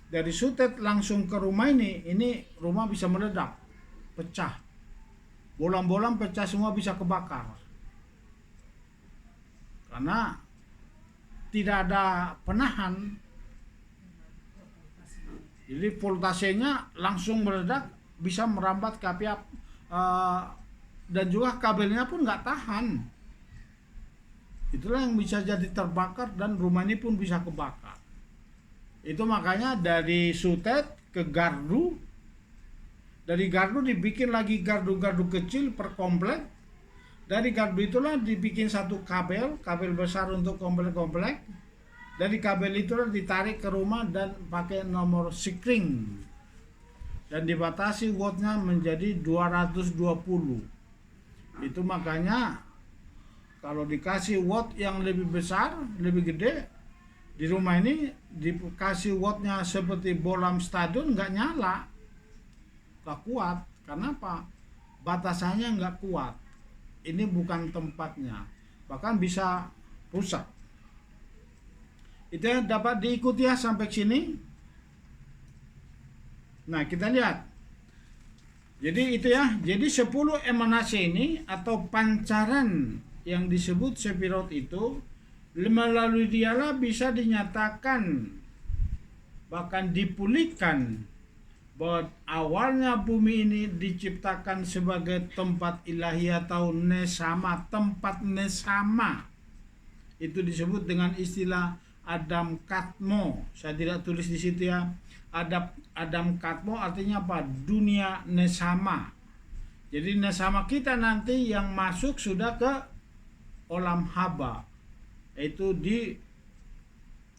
Dari sutet langsung ke rumah ini rumah bisa meledak, pecah. Bolam-bolam pecah semua, bisa kebakar. Karena tidak ada penahan. Jadi voltasenya langsung meledak, bisa merambat ke api, dan juga kabelnya pun nggak tahan. Itulah yang bisa jadi terbakar dan rumah ini pun bisa kebakar. Itu makanya dari sutet ke gardu, dari gardu dibikin lagi gardu-gardu kecil per komplek. Dari gardu itulah dibikin satu kabel besar untuk komplek-komplek. Dari kabel itulah ditarik ke rumah dan pakai nomor sikring. Dan dibatasi wattnya menjadi 220. Itu makanya kalau dikasih watt yang lebih besar, lebih gede, di rumah ini dikasih wattnya seperti bolam stadion, nggak nyala, nggak kuat. Karena apa? Batasannya nggak kuat. Ini bukan tempatnya, bahkan bisa rusak. Itu yang dapat diikuti ya sampai sini. Nah, kita lihat. Jadi itu ya. Jadi 10 emanasi ini atau pancaran yang disebut Sepirot itu melalui dialah bisa dinyatakan bahkan dipulihkan bahwa awalnya bumi ini diciptakan sebagai tempat ilahi atau nesama, tempat nesama. Itu disebut dengan istilah Adam Katmo. Saya tidak tulis di situ ya. Adam Katmo artinya apa? Dunia nesama. Jadi nesama kita nanti yang masuk sudah ke Olam Haba, itu di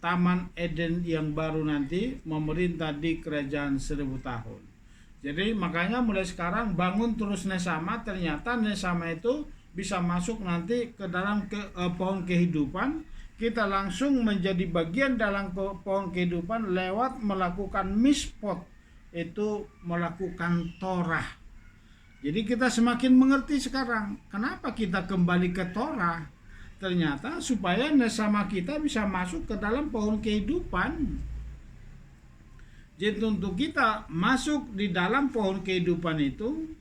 Taman Eden yang baru nanti memerintah di kerajaan 1000 tahun. Jadi makanya mulai sekarang bangun terus nesama. Ternyata nesama itu bisa masuk nanti ke dalam pohon kehidupan. Kita langsung menjadi bagian dalam pohon kehidupan lewat melakukan mispot, itu melakukan Torah. Jadi kita semakin mengerti sekarang kenapa kita kembali ke Torah. Ternyata supaya nesama kita bisa masuk ke dalam pohon kehidupan. Jadi untuk kita masuk di dalam pohon kehidupan itu,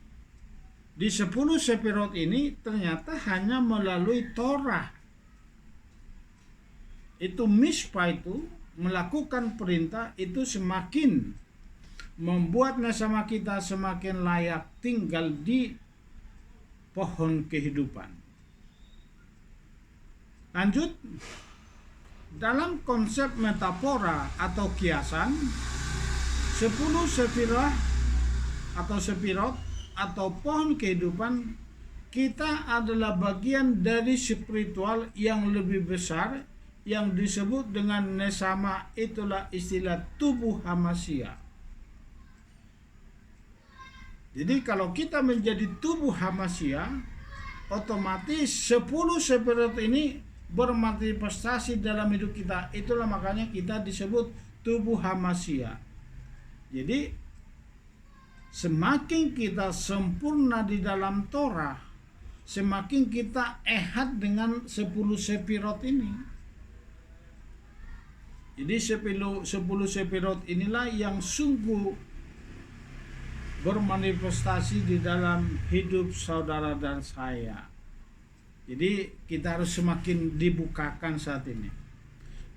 di 10 Sepirot ini ternyata hanya melalui Torah. Itu mispa, itu melakukan perintah, itu semakin membuat nesama kita semakin layak tinggal di pohon kehidupan. Lanjut, dalam konsep metafora atau kiasan, 10 sepirah atau sepirot atau pohon kehidupan kita adalah bagian dari spiritual yang lebih besar yang disebut dengan nesama. Itulah istilah tubuh Hamasia. Jadi kalau kita menjadi tubuh Hamasia, otomatis 10 sepirot ini bermanifestasi dalam hidup kita. Itulah makanya kita disebut tubuh Hamasia. Jadi semakin kita sempurna di dalam Torah, semakin kita ehad dengan 10 sepirot ini. Jadi 10 sepirot inilah yang sungguh bermanifestasi di dalam hidup saudara dan saya. Jadi kita harus semakin dibukakan saat ini.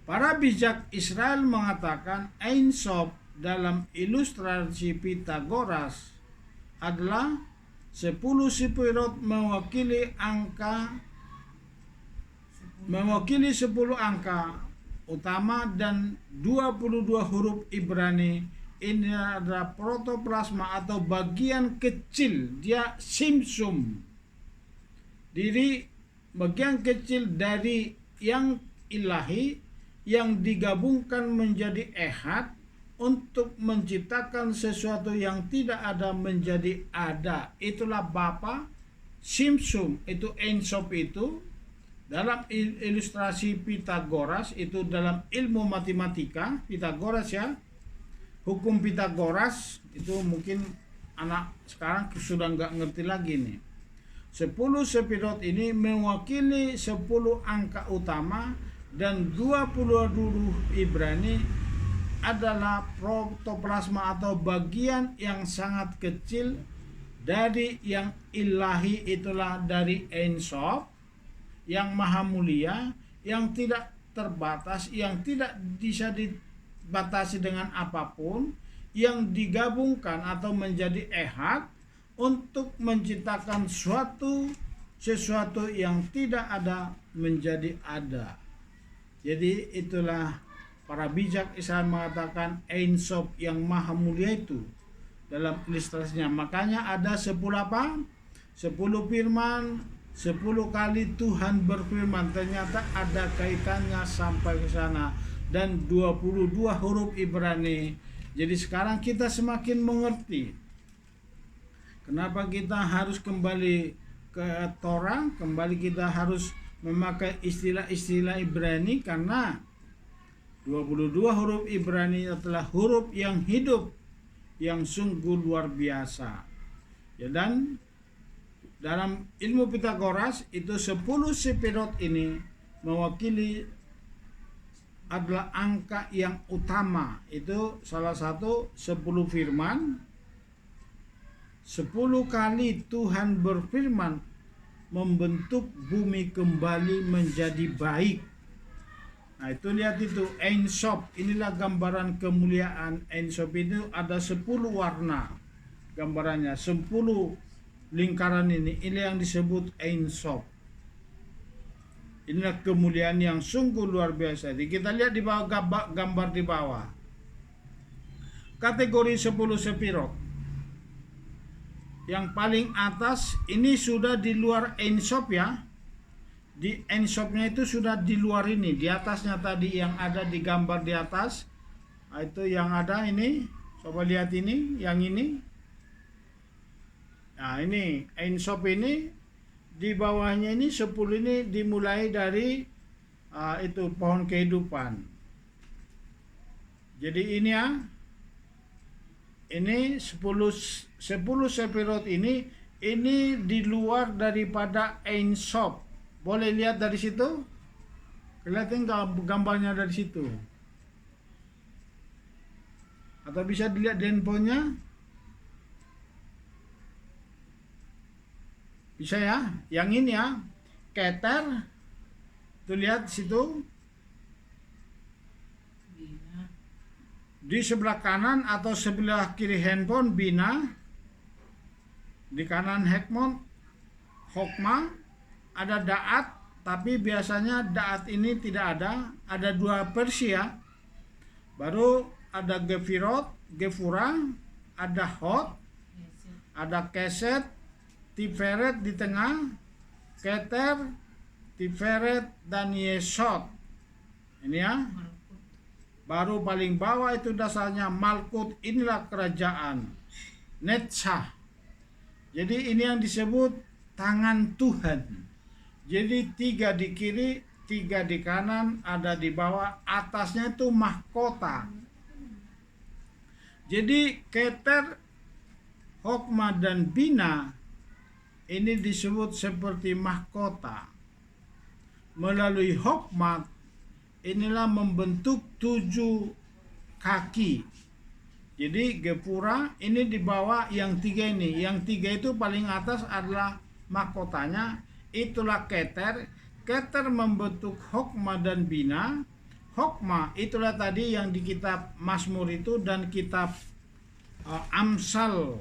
Para bijak Israel mengatakan Ein Sof dalam ilustrasi Pitagoras adalah 10 sepirot mewakili 10 angka utama dan 22 huruf Ibrani. Ini adalah protoplasma atau bagian kecil, dia simsum. Diri bagian kecil dari yang ilahi yang digabungkan menjadi ehad untuk menciptakan sesuatu yang tidak ada menjadi ada. Itulah Bapa. Simsum itu Ein Sof itu dalam ilustrasi Pitagoras, itu dalam ilmu matematika Pitagoras ya. Hukum Pitagoras itu mungkin anak sekarang sudah nggak ngerti lagi nih. 10 sepirot ini mewakili 10 angka utama dan 22 Ibrani adalah protoplasma atau bagian yang sangat kecil dari yang ilahi. Itulah dari Ein Sof yang maha mulia, yang tidak terbatas, yang tidak bisa dibatasi dengan apapun, yang digabungkan atau menjadi ehad untuk menciptakan sesuatu yang tidak ada menjadi ada. Jadi itulah para bijak Israel mengatakan Ein Sof yang maha mulia itu dalam ilustrasinya. Makanya ada 10 apa? 10 firman, 10 kali Tuhan berfirman. Ternyata ada kaitannya sampai ke sana. Dan 22 huruf Ibrani. Jadi sekarang kita semakin mengerti kenapa kita harus kembali ke Torah, kembali kita harus memakai istilah-istilah Ibrani, karena 22 huruf Ibrani adalah huruf yang hidup, yang sungguh luar biasa. Ya, dan dalam ilmu Pitagoras itu 10 sepirot ini mewakili adalah angka yang utama. Itu salah satu 10 firman. 10 kali Tuhan berfirman membentuk bumi kembali menjadi baik. Nah itu lihat itu Ein Sof. Inilah gambaran kemuliaan. Ein Sof itu ada 10 warna gambarannya, 10 lingkaran ini yang disebut Ein Sof. Inilah kemuliaan yang sungguh luar biasa. Jadi kita lihat di bawah gambar di bawah. Kategori 10 Sefirot. Yang paling atas ini sudah di luar Ein Sof ya. Di Ein Sof-nya itu sudah di luar ini. Di atasnya tadi yang ada di gambar di atas. Nah, itu yang ada ini. Coba lihat ini, yang ini. Nah ini Ein Sof ini. Di bawahnya ini 10 ini dimulai dari itu pohon kehidupan. Jadi ini ya, ini 10 Sefirot ini di luar daripada Ein Sof. Boleh lihat dari situ? Kelihatan gambarnya dari situ. Atau bisa dilihat di handphonenya? Bisa ya, yang ini ya, Keter, tuh lihat situ. Di sebelah kanan atau sebelah kiri handphone Bina, di kanan Hekmon, Hokma, ada Daat, tapi biasanya Daat ini tidak ada 2 versi ya. Baru ada Gefirot, Gefura, ada Hot, ada Keset, Tiferet di tengah, Keter, Tiferet, dan Yesod. Ini ya. Baru paling bawah itu dasarnya Malkut, inilah kerajaan. Netzah. Jadi ini yang disebut tangan Tuhan. Jadi 3 di kiri, 3 di kanan, ada di bawah, atasnya itu mahkota. Jadi Keter, Hokma, dan Bina ini disebut seperti mahkota. Melalui Hokmat, inilah membentuk 7 kaki. Jadi Gepura ini di bawah yang 3 ini. Yang 3 itu paling atas adalah mahkotanya. Itulah Keter. Keter membentuk Hokma dan Bina. Hokma itulah tadi yang di kitab Mazmur itu dan kitab Amsal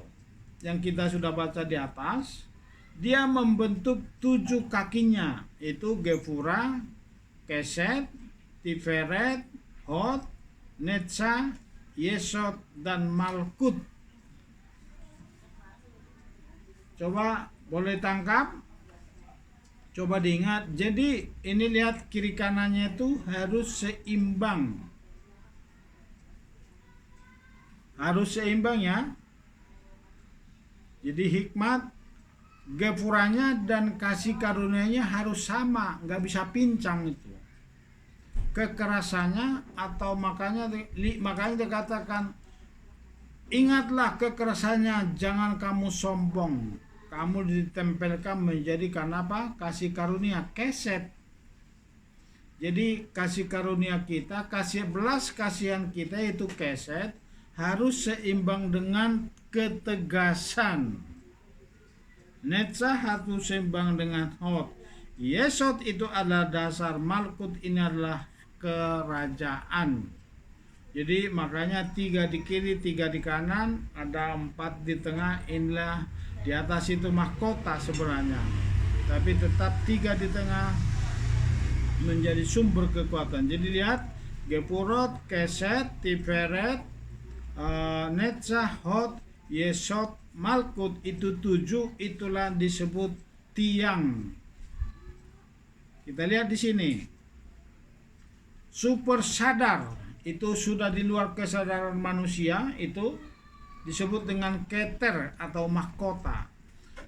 yang kita sudah baca di atas. Dia membentuk 7 kakinya, itu Gefura, Keset, Tiferet, Hot, Netzah, Yesod, dan Malkut. Coba boleh tangkap? Coba diingat. Jadi ini lihat kiri kanannya itu harus seimbang. Harus seimbang ya. Jadi hikmat Gefuranya dan kasih karunia-Nya harus sama, nggak bisa pincang itu. Kekerasannya atau makanya dikatakan ingatlah kekerasannya, jangan kamu sombong. Kamu ditempelkan menjadi karena apa? Kasih karunia, Keset. Jadi kasih karunia kita, kasih belas kasihan kita itu Keset harus seimbang dengan ketegasan. Netzah harus seimbang dengan Hot. Yesod itu adalah dasar. Malkut ini adalah kerajaan. Jadi makanya 3 di kiri, 3 di kanan, ada 4 di tengah. Inilah di atas itu mahkota sebenarnya. Tapi tetap 3 di tengah menjadi sumber kekuatan. Jadi lihat Gepurot, Keset, Tiferet, Netzah, Hot, Yesod, Malkut itu 7, itulah disebut tiang. Kita lihat di sini. Super sadar itu sudah di luar kesadaran manusia, itu disebut dengan Keter atau mahkota.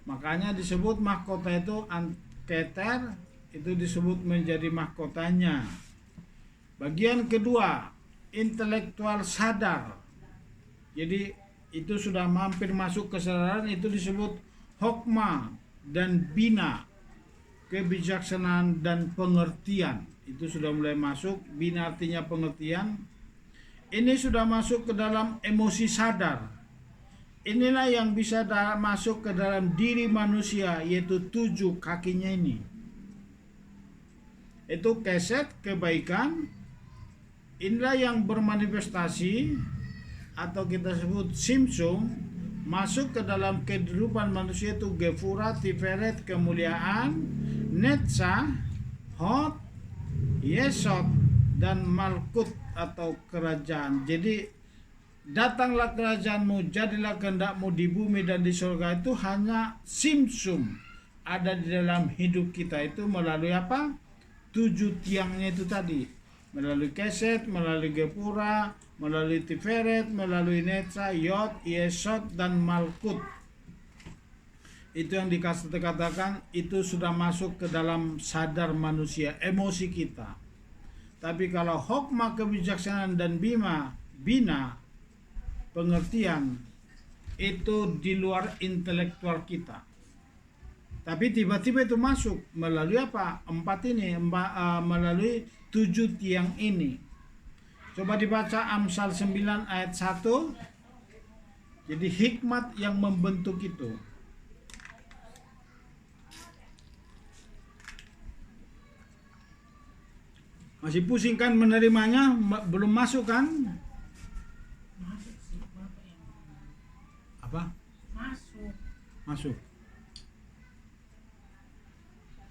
Makanya disebut mahkota itu Keter, itu disebut menjadi mahkotanya. Bagian kedua, intelektual sadar. Jadi itu sudah hampir masuk kesadaran, itu disebut Hokma dan Bina. kebijaksanaan dan pengertian. Itu sudah mulai masuk. Bina artinya pengertian. Ini sudah masuk ke dalam emosi sadar. Inilah yang bisa masuk ke dalam diri manusia, yaitu 7 kakinya ini. Itu keset, kebaikan. Inilah yang bermanifestasi atau kita sebut simsum, masuk ke dalam kehidupan manusia, itu Gefura, Tiferet, kemuliaan, Netza, Hod, Yesod, dan Malkut atau kerajaan. Jadi datanglah kerajaanmu, jadilah kehendakmu di bumi dan di surga, itu hanya simsum ada di dalam hidup kita. Itu melalui apa? 7 tiangnya itu tadi, melalui keset, melalui Gepura, melalui Tiferet, melalui Netza, Yod, Yesod, dan Malkut. Itu yang dikatakan itu sudah masuk ke dalam sadar manusia, emosi kita. Tapi kalau hokmah, kebijaksanaan, dan bina, pengertian, itu di luar intelektual kita. Tapi tiba-tiba itu masuk melalui apa? 4 ini, melalui 7 tiang ini. Coba dibaca Amsal 9 ayat 1. Jadi hikmat yang membentuk itu. Masih pusing kan menerimanya? Belum masuk kan? Apa? Masuk.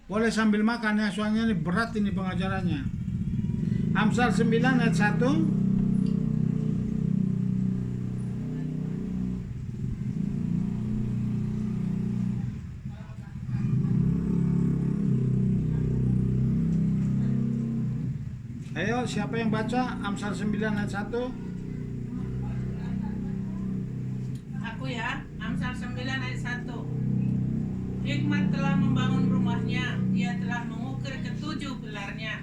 Boleh sambil makan ya, soalnya ini berat ini pengajarannya. Amsal 9 ayat 1. Ayo, siapa yang baca Amsal 9 ayat 1? Aku ya, Amsal 9 ayat 1. Hikmat telah membangun rumahnya, dia telah mengukir ke-7 pilarnya.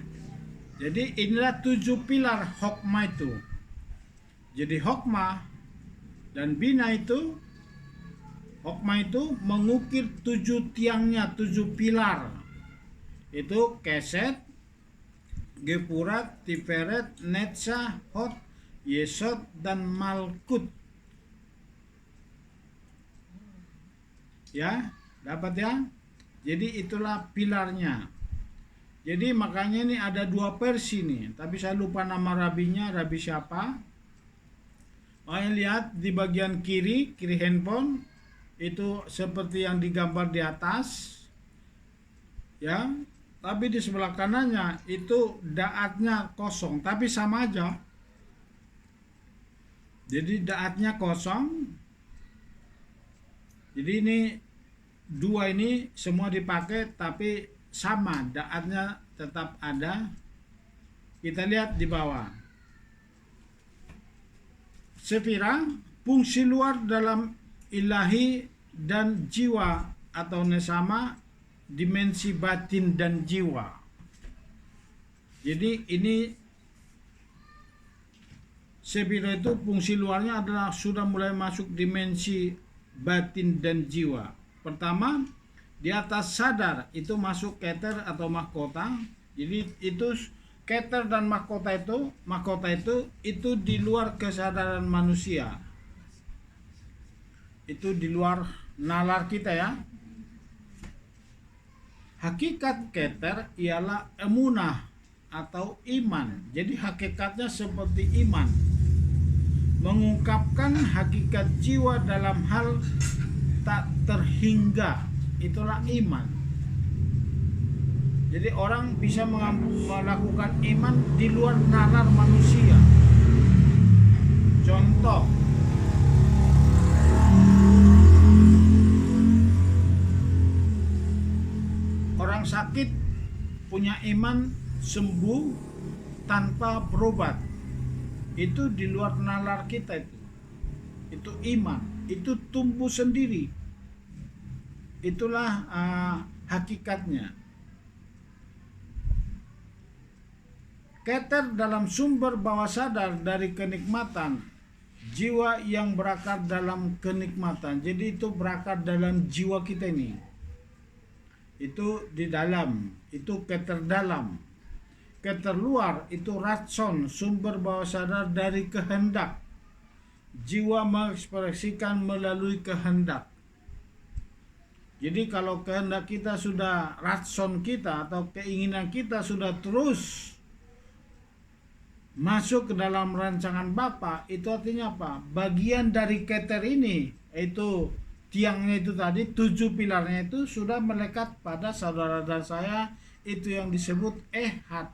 Jadi inilah 7 pilar hokmah itu. Jadi hokmah dan bina itu, hokmah itu mengukir 7 tiangnya, 7 pilar. Itu keset, Gepurat, Tiferet, Netza, Hod, Yesod, dan Malkut. Ya, dapat ya? Jadi itulah pilarnya. Jadi makanya ini ada 2 versi nih, tapi saya lupa nama rabinya, rabi siapa. Makanya lihat di bagian kiri handphone itu seperti yang digambar di atas, ya. Tapi di sebelah kanannya itu daatnya kosong, tapi sama aja. Jadi daatnya kosong. Jadi ini 2 ini semua dipakai, tapi sama, daatnya tetap ada. Kita lihat di bawah. Sefira, fungsi luar dalam ilahi dan jiwa atau nesama, dimensi batin dan jiwa. Jadi ini Sefira itu fungsi luarnya adalah sudah mulai masuk dimensi batin dan jiwa. Pertama, di atas sadar itu masuk keter atau mahkota. Jadi itu keter dan mahkota itu di luar kesadaran manusia. Itu di luar nalar kita ya. Hakikat keter ialah emunah atau iman. Jadi hakikatnya seperti iman. Mengungkapkan hakikat jiwa dalam hal tak terhingga. Itulah iman. Jadi orang bisa melakukan iman di luar nalar manusia. Contoh, orang sakit punya iman sembuh tanpa berobat. Itu di luar nalar kita itu. Itu iman, itu tumbuh sendiri. Itulah hakikatnya. Keter dalam sumber bawah sadar dari kenikmatan, jiwa yang berakar dalam kenikmatan. Jadi itu berakar dalam jiwa kita ini. itu di dalam, itu keterdalam. Keterluar itu ratson, sumber bawah sadar dari kehendak. Jiwa mengekspresikan melalui kehendak. Jadi kalau kehendak kita sudah, ratson kita atau keinginan kita sudah terus masuk ke dalam rancangan Bapa, itu artinya apa? Bagian dari keter ini, yaitu tiangnya itu tadi, 7 pilarnya itu sudah melekat pada saudara dan saya, itu yang disebut ehad.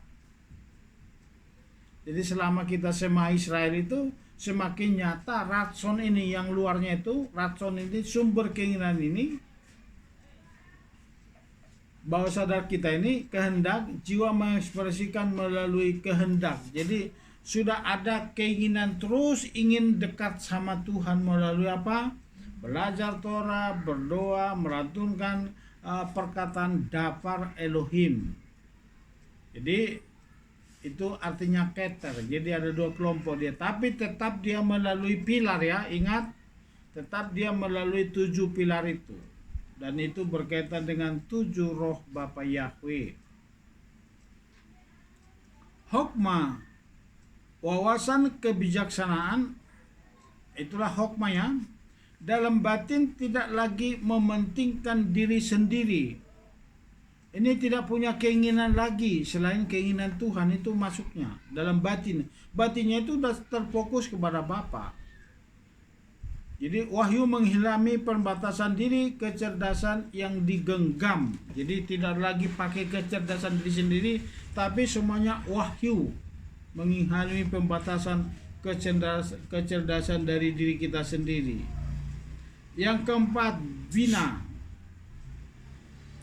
Jadi selama kita sema Israel itu, semakin nyata ratson ini yang luarnya itu, ratson ini, sumber keinginan ini, bawah sadar kita ini, kehendak, jiwa mengekspresikan melalui kehendak. Jadi sudah ada keinginan terus ingin dekat sama Tuhan melalui apa? Belajar Torah, berdoa, melantunkan perkataan dafar Elohim. Jadi itu artinya keter. Jadi ada 2 kelompok dia, tapi tetap dia melalui pilar ya, ingat, tetap dia melalui 7 pilar itu. Dan itu berkaitan dengan 7 roh Bapa Yahweh. Hokmah, wawasan kebijaksanaan, itulah hokmah ya. Dalam batin tidak lagi mementingkan diri sendiri. Ini tidak punya keinginan lagi selain keinginan Tuhan, itu masuknya dalam batin. Batinnya itu sudah terfokus kepada Bapa. Jadi wahyu menghilami perbatasan diri, kecerdasan yang digenggam. Jadi tidak lagi pakai kecerdasan diri sendiri, tapi semuanya wahyu menghilami pembatasan kecerdasan dari diri kita sendiri. Yang keempat, bina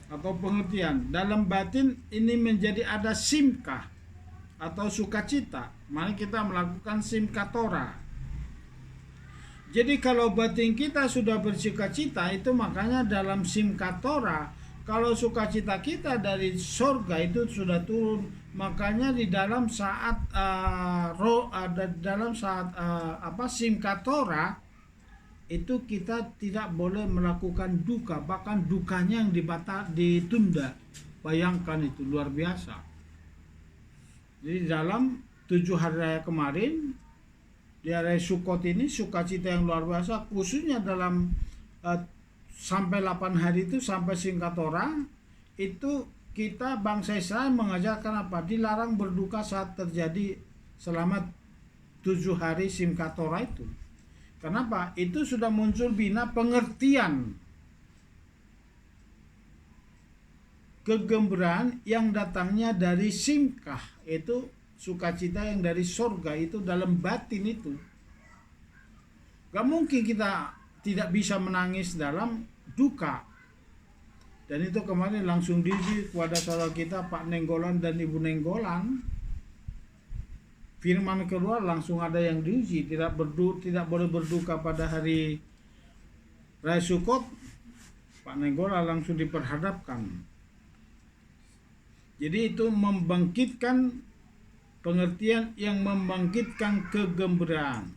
atau pengertian. Dalam batin ini menjadi ada simkah atau sukacita. Mari kita melakukan simkah Torah. Jadi kalau batin kita sudah bersukacita, itu makanya dalam simkat Torah, kalau sukacita kita dari sorga itu sudah turun, makanya di dalam saat simkat Torah itu kita tidak boleh melakukan duka, bahkan dukanya yang ditunda. Bayangkan, itu luar biasa. Jadi dalam 7 hari raya kemarin, di hari Sukot ini, sukacita yang luar biasa, khususnya dalam sampai 8 hari itu, sampai singkat Torah, itu kita bangsa Israel mengajarkan apa? Dilarang berduka saat terjadi selama 7 hari singkat Torah itu. Kenapa? Itu sudah muncul bina pengertian kegembiraan yang datangnya dari simkah, itu sukacita yang dari sorga, itu dalam batin itu. Gak mungkin kita tidak bisa menangis dalam duka. Dan itu kemarin langsung diuji kepada saudara kita Pak Nenggolan dan Ibu Nenggolan. Firman keluar langsung ada yang diuji, tidak boleh berduka pada hari Raya Sukot. Pak Nenggolan langsung diperhadapkan. Jadi itu membangkitkan pengertian yang membangkitkan kegembiraan.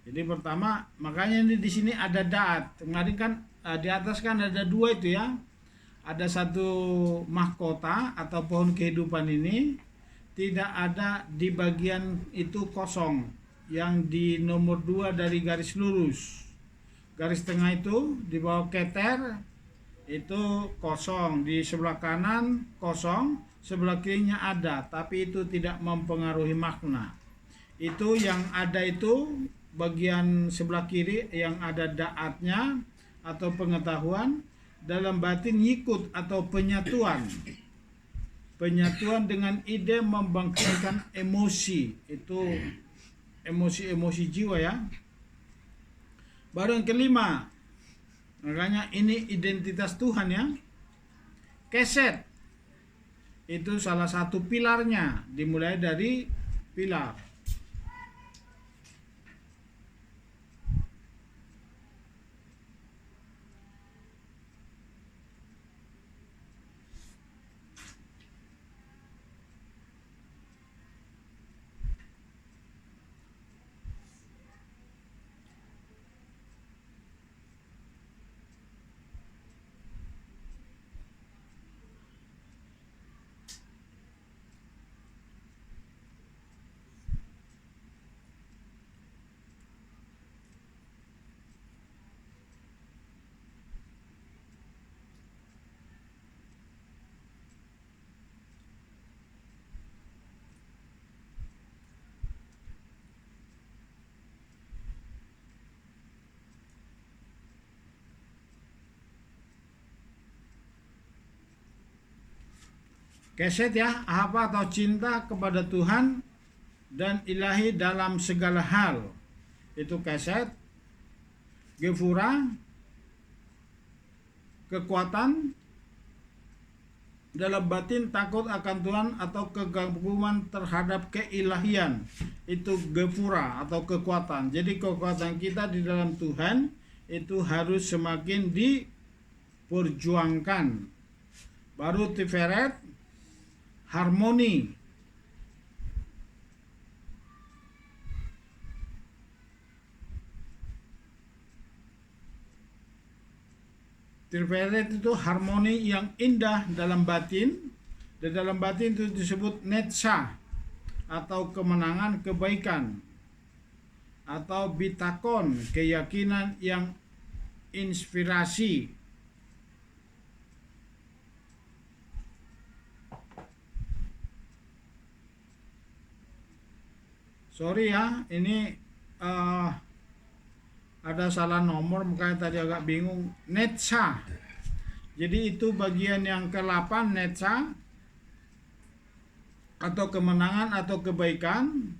Jadi pertama, makanya di sini ada daat. Kemarin kan di atas kan ada 2 itu ya. Ada 1 mahkota atau pohon kehidupan ini, tidak ada di bagian itu kosong. Yang di nomor 2 dari garis lurus. Garis tengah itu di bawah keter itu kosong, di sebelah kanan kosong, sebelah kirinya ada, tapi itu tidak mempengaruhi makna. Itu yang ada itu bagian sebelah kiri yang ada daatnya atau pengetahuan, dalam batin yikut atau penyatuan. Penyatuan dengan ide membangkitkan emosi, itu emosi-emosi jiwa ya. Baru yang kelima, makanya ini identitas Tuhan ya. Keset, itu salah satu pilarnya, dimulai dari pilar. Keset ya, ahaba atau cinta kepada Tuhan dan ilahi dalam segala hal. Itu keset. Gefura, kekuatan dalam batin, takut akan Tuhan atau kekaguman terhadap keilahian. Itu gefura atau kekuatan. Jadi kekuatan kita di dalam Tuhan itu harus semakin diperjuangkan. Baru tiferet, harmoni. Tiferet itu harmoni yang indah dalam batin. Dan dalam batin itu disebut netsa atau kemenangan kebaikan, atau bitakon, keyakinan yang inspirasi. Sorry ya, ini ada salah nomor, makanya tadi agak bingung. Netsa. Jadi itu bagian yang ke-8, netsa atau kemenangan atau kebaikan.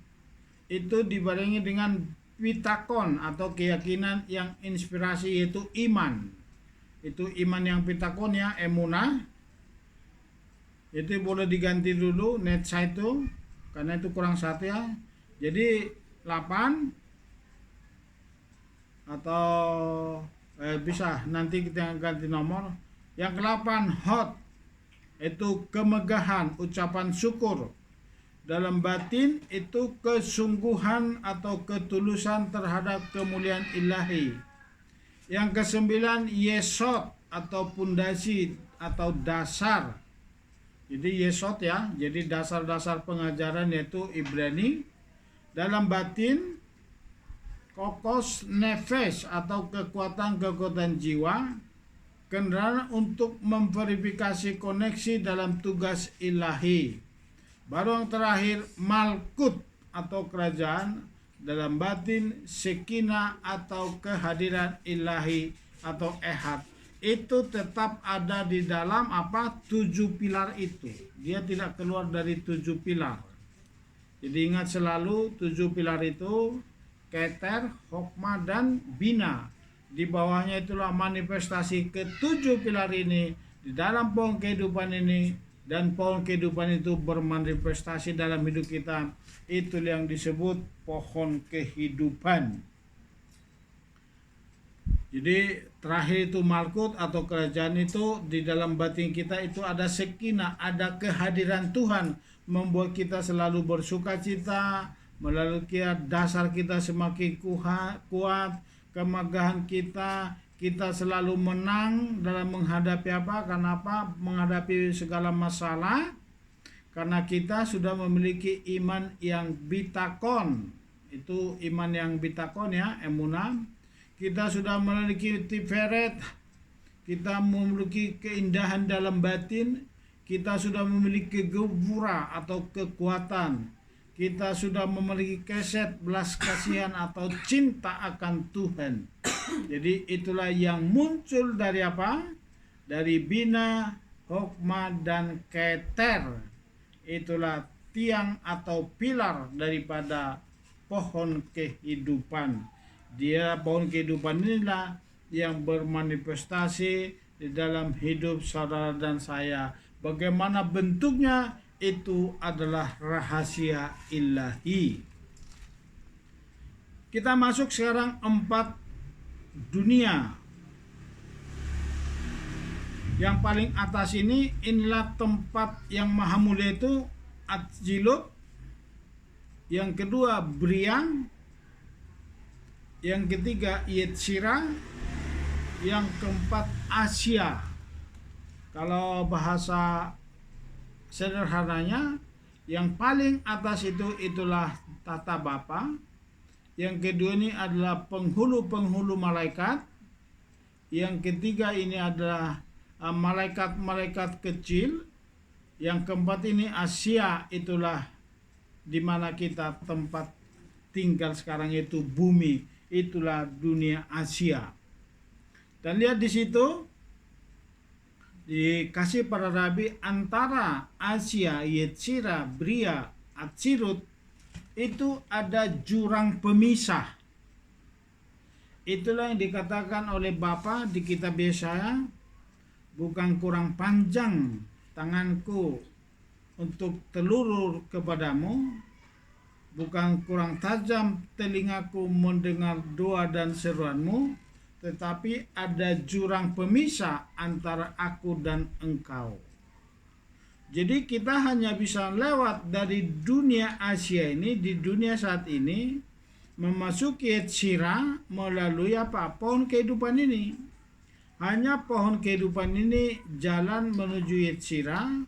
Itu dibarengi dengan pitakon atau keyakinan yang inspirasi, yaitu iman. Itu iman yang pitakon ya, emunah. Itu boleh diganti dulu netsa itu, karena itu kurang satu ya. Jadi 8 atau bisa nanti kita ganti nomor. Yang ke-8 hot, itu kemegahan, ucapan syukur. Dalam batin itu kesungguhan atau ketulusan terhadap kemuliaan ilahi. Yang ke-9 yesod atau pundasi atau dasar. Jadi yesod ya, jadi dasar-dasar pengajaran yaitu Ibrani. Dalam batin kokos nefes atau kekuatan jiwa, kendaraan untuk memverifikasi koneksi dalam tugas ilahi. Baru yang terakhir malkut atau kerajaan, dalam batin sekina atau kehadiran ilahi atau ehad. Itu tetap ada di dalam 7 pilar itu. Dia tidak keluar dari 7 pilar. Jadi ingat selalu 7 pilar itu keter, hokmah, dan bina. Di bawahnya itulah manifestasi ke-7 pilar ini di dalam pohon kehidupan ini, dan pohon kehidupan itu bermanifestasi dalam hidup kita. Itu yang disebut pohon kehidupan. Jadi terakhir itu malkut atau kerajaan, itu di dalam batin kita itu ada sekina, ada kehadiran Tuhan, membuat kita selalu bersuka cita, melalui dasar kita semakin kuat, kemegahan kita selalu menang dalam menghadapi apa? Kenapa? Menghadapi segala masalah, karena kita sudah memiliki iman yang bitakon. Itu iman yang bitakon ya, emunah. Kita sudah memiliki tiferet, kita memiliki keindahan dalam batin, kita sudah memiliki gevura atau kekuatan, kita sudah memiliki keset, belas kasihan atau cinta akan Tuhan. Jadi itulah yang muncul dari apa? Dari bina, hokmah, dan keter. Itulah tiang atau pilar daripada pohon kehidupan. Dia pohon kehidupan inilah yang bermanifestasi di dalam hidup saudara dan saya. Bagaimana bentuknya? Itu adalah rahasia ilahi. Kita masuk sekarang 4 dunia. Yang paling atas inilah tempat yang maha mulia, itu Atzilut. Yang kedua Briang. Yang ketiga Yetzirah. Yang keempat Asia. Kalau bahasa sederhananya, yang paling atas itulah tata bapa. Yang kedua ini adalah penghulu-penghulu malaikat. Yang ketiga ini adalah malaikat-malaikat kecil. Yang keempat ini Asia, itulah di mana kita tempat tinggal sekarang, yaitu bumi. Itulah dunia Asia. Dan lihat di situ dikasih para rabi antara Asia, Yetzira, Bria, Atsirut itu ada jurang pemisah. Itulah yang dikatakan oleh Bapa di kitab Yesaya, bukan kurang panjang tanganku untuk telurur kepadamu, bukan kurang tajam telingaku mendengar doa dan seruanmu, tetapi ada jurang pemisah antara aku dan engkau. Jadi kita hanya bisa lewat dari dunia Asia ini, di dunia saat ini, memasuki Yetzirah melalui apa? Pohon kehidupan ini. Hanya pohon kehidupan ini jalan menuju Yetzirah,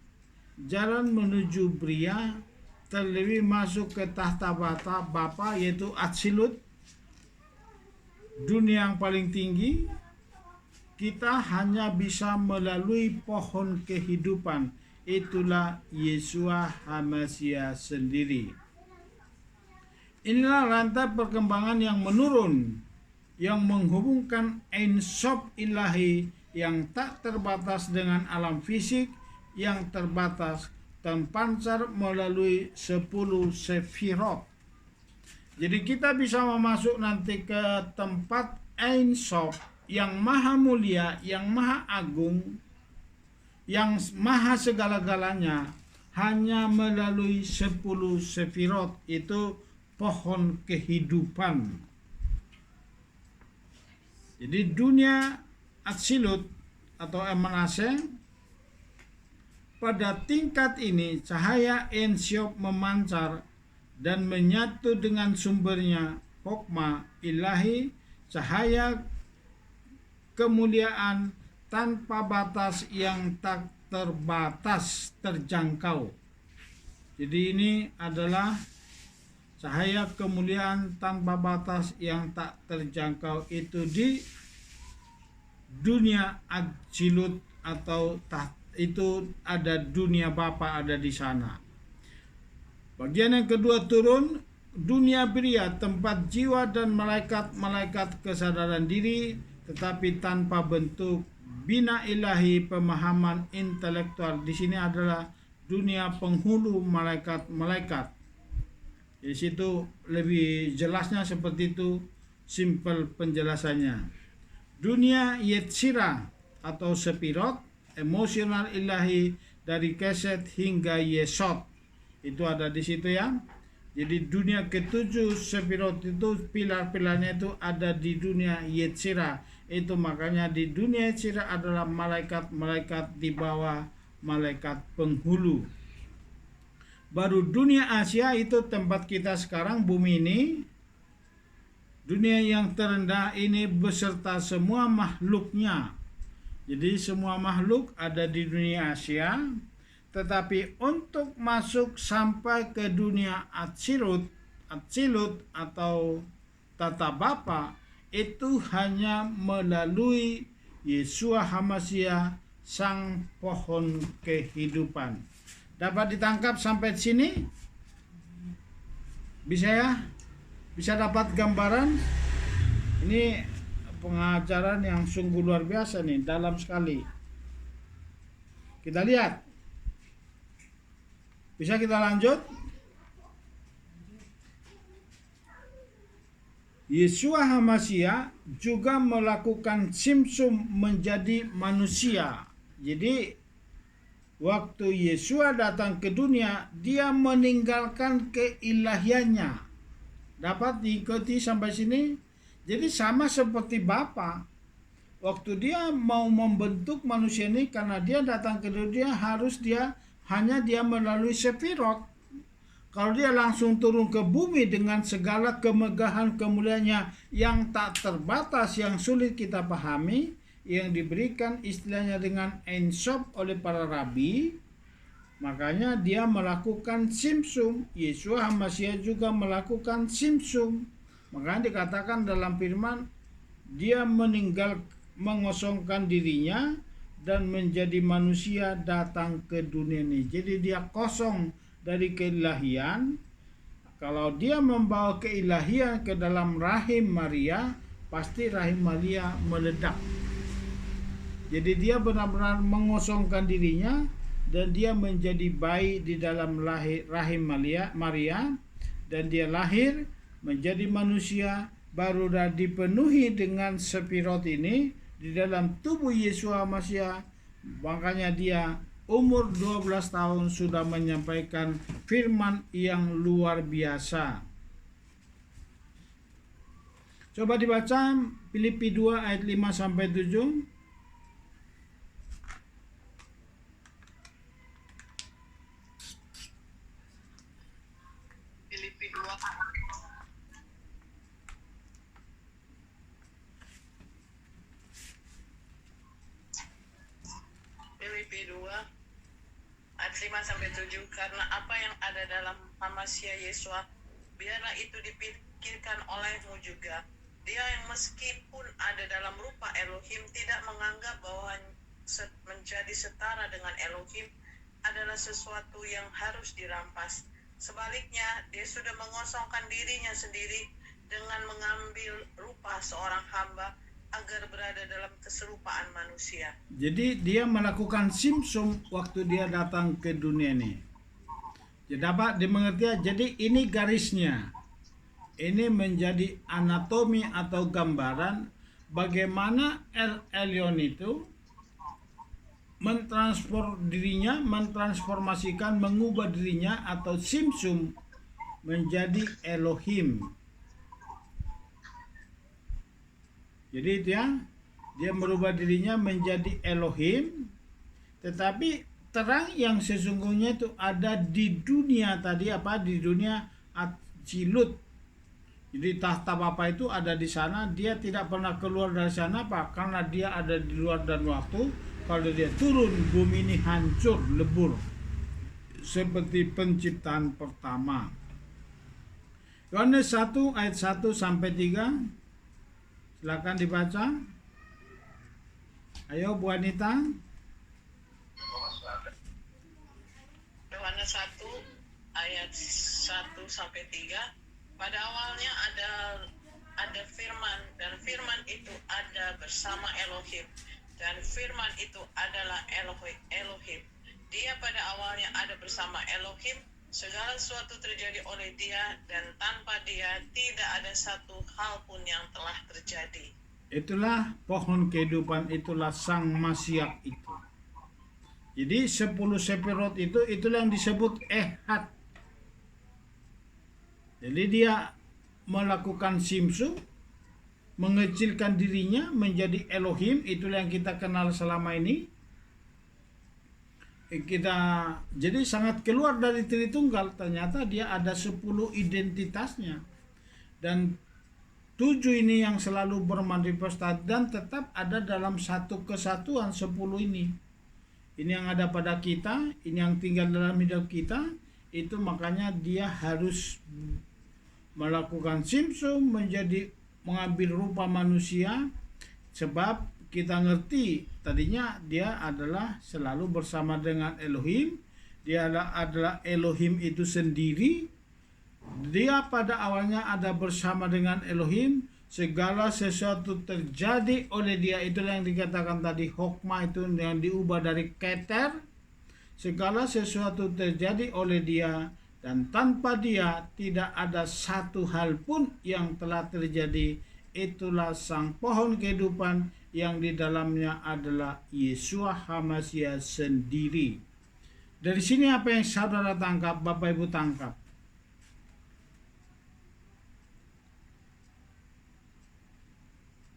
jalan menuju Bria, terlebih masuk ke tahta Bapa yaitu Atsilut, dunia yang paling tinggi. Kita hanya bisa melalui pohon kehidupan, itulah Yeshua HaMashiach sendiri. Inilah rantai perkembangan yang menurun, yang menghubungkan Ein Sof ilahi yang tak terbatas dengan alam fisik yang terbatas, terpancar melalui 10 sefirot. Jadi kita bisa memasuk nanti ke tempat Ein Sof yang maha mulia, yang maha agung, yang maha segala-galanya, hanya melalui 10 sefirot, itu pohon kehidupan. Jadi dunia Atsilut atau Emanase, pada tingkat ini cahaya Ein Sof memancar dan menyatu dengan sumbernya hokmah ilahi, cahaya kemuliaan tanpa batas yang tak terbatas terjangkau. Jadi ini adalah cahaya kemuliaan tanpa batas yang tak terjangkau, itu di dunia Atsilut atau itu ada dunia Bapa ada di sana. Bagian yang kedua turun, dunia Bria, tempat jiwa dan malaikat kesadaran diri, tetapi tanpa bentuk bina ilahi, pemahaman intelektual. Di sini adalah dunia penghulu malaikat-malaikat. Di situ lebih jelasnya seperti itu, simpel penjelasannya. Dunia Yetzirah atau Sepirot, emosional ilahi dari Keset hingga Yesod, itu ada di situ ya. Jadi dunia ketujuh Sepirot itu pilar-pilarnya itu ada di dunia Yetzirah. Itu makanya di dunia Yetzirah adalah malaikat-malaikat di bawah malaikat penghulu. Baru dunia Asia itu tempat kita sekarang, bumi ini, dunia yang terendah ini beserta semua makhluknya. Jadi semua makhluk ada di dunia Asia. Tetapi untuk masuk sampai ke dunia Atsilut atau tata Bapa, itu hanya melalui Yeshua HaMashiach, sang pohon kehidupan. Dapat ditangkap sampai sini? Bisa ya? Bisa dapat gambaran? Ini pengajaran yang sungguh luar biasa nih, dalam sekali. Kita lihat. Bisa kita lanjut? Yeshua HaMashiach juga melakukan simsum menjadi manusia. Jadi waktu Yeshua datang ke dunia, dia meninggalkan keilahiannya. Dapat diikuti sampai sini? Jadi sama seperti Bapa. Waktu dia mau membentuk manusia ini, karena dia datang ke dunia, hanya dia melalui Sepirot. Kalau dia langsung turun ke bumi dengan segala kemegahan kemuliaannya yang tak terbatas, yang sulit kita pahami, yang diberikan istilahnya dengan Ein Sof oleh para rabi, makanya dia melakukan simsum. Yeshua HaMashiach juga melakukan simsum. Makanya dikatakan dalam firman, dia mengosongkan dirinya dan menjadi manusia datang ke dunia ini. Jadi dia kosong dari keilahian. Kalau dia membawa keilahian ke dalam rahim Maria, pasti rahim Maria meledak. Jadi dia benar-benar mengosongkan dirinya dan dia menjadi bayi di dalam rahim Maria, dan dia lahir menjadi manusia baru dah dipenuhi dengan Spirot ini di dalam tubuh Yesus Hamasiah. Makanya dia umur 12 tahun sudah menyampaikan firman yang luar biasa. Coba dibaca Filipi 2 ayat 5 sampai 7. Filipi 2 ayat 5 sampai 7. Karena apa yang ada dalam Hamasiah Yesua, biarlah itu dipikirkan olehmu juga. Dia yang meskipun ada dalam rupa Elohim tidak menganggap bahwa menjadi setara dengan Elohim adalah sesuatu yang harus dirampas. Sebaliknya, dia sudah mengosongkan dirinya sendiri dengan mengambil rupa seorang hamba agar berada dalam keserupaan manusia. Jadi dia melakukan simsum waktu dia datang ke dunia ini. Jadi dapat dimengerti ya, jadi ini garisnya. Ini menjadi anatomi atau gambaran bagaimana El Elyon itu mentransformasikan, mengubah dirinya atau simsum menjadi Elohim. Jadi itu ya, dia merubah dirinya menjadi Elohim, tetapi terang yang sesungguhnya itu ada di dunia tadi di dunia Atzilut. Jadi tahta Bapa itu ada di sana, dia tidak pernah keluar dari sana karena dia ada di luar dan waktu. Kalau dia turun, bumi ini hancur, lebur seperti penciptaan pertama. Yohanes 1 ayat 1 sampai 3. Silakan dibaca. Ayo Bu Anita. Yohanes 1 ayat 1 sampai 3. Pada awalnya ada firman, dan firman itu ada bersama Elohim, dan firman itu adalah Elohim. Dia pada awalnya ada bersama Elohim. Segala sesuatu terjadi oleh dia, dan tanpa dia tidak ada satu hal pun yang telah terjadi. Itulah pohon kehidupan, itulah sang Masiak itu. Jadi 10 Sepirot itulah yang disebut Ehad. Jadi dia melakukan simsum, mengecilkan dirinya menjadi Elohim, itulah yang kita kenal selama ini. Jadi sangat keluar dari Tritunggal, ternyata dia ada 10 identitasnya. Dan 7 ini yang selalu bermanifestasi dan tetap ada dalam satu kesatuan 10 ini. Ini yang ada pada kita, ini yang tinggal dalam hidup kita, itu makanya dia harus melakukan simsum mengambil rupa manusia, sebab kita ngerti tadinya dia adalah selalu bersama dengan Elohim. Dia adalah Elohim itu sendiri. Dia pada awalnya ada bersama dengan Elohim. Segala sesuatu terjadi oleh dia, itulah yang dikatakan tadi hokmah itu yang diubah dari keter. Segala sesuatu terjadi oleh dia, dan tanpa dia tidak ada satu hal pun yang telah terjadi. Itulah sang pohon kehidupan yang di dalamnya adalah Yesua Hamasiah sendiri. Dari sini apa yang saudara tangkap, Bapak Ibu tangkap?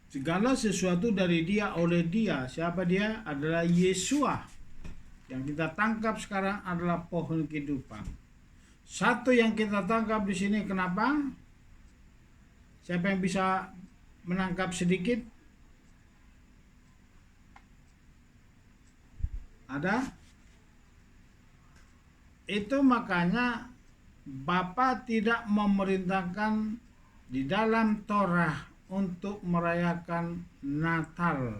Segala sesuatu dari dia, oleh dia. Siapa dia? Adalah Yesua. Yang kita tangkap sekarang adalah pohon kehidupan. Satu yang kita tangkap di sini, kenapa? Siapa yang bisa menangkap sedikit? Ada? Itu makanya Bapa tidak memerintahkan di dalam Torah untuk merayakan Natal.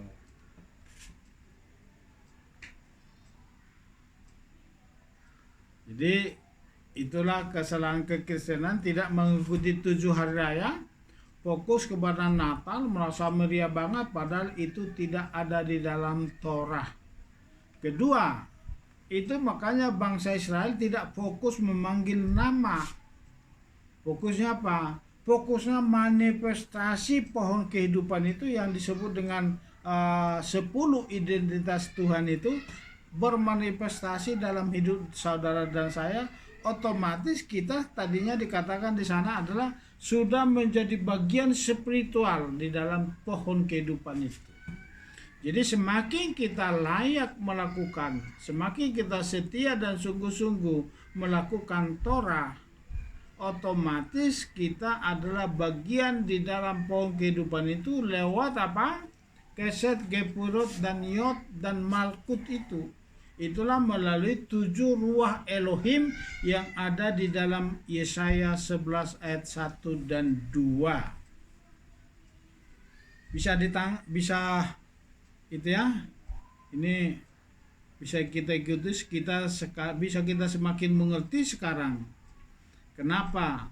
Jadi itulah kesalahan kekristenan, tidak mengikuti 7 hari raya. fokus kepada Natal, merasa meriah banget, padahal itu tidak ada di dalam Torah. Kedua, itu makanya bangsa Israel tidak fokus memanggil nama. Fokusnya apa? Fokusnya manifestasi pohon kehidupan itu yang disebut dengan 10 identitas Tuhan itu bermanifestasi dalam hidup saudara dan saya. Otomatis kita tadinya dikatakan di sana adalah sudah menjadi bagian spiritual di dalam pohon kehidupan itu. Jadi semakin kita layak melakukan, semakin kita setia dan sungguh-sungguh melakukan Torah, otomatis kita adalah bagian di dalam pohon kehidupan itu lewat apa? Keset, Gepurot, dan Yod, dan Malkut itu. Itulah melalui 7 ruah Elohim yang ada di dalam Yesaya 11 ayat 1 dan 2. Bisa itu ya. Ini bisa kita ikuti, bisa kita semakin mengerti sekarang kenapa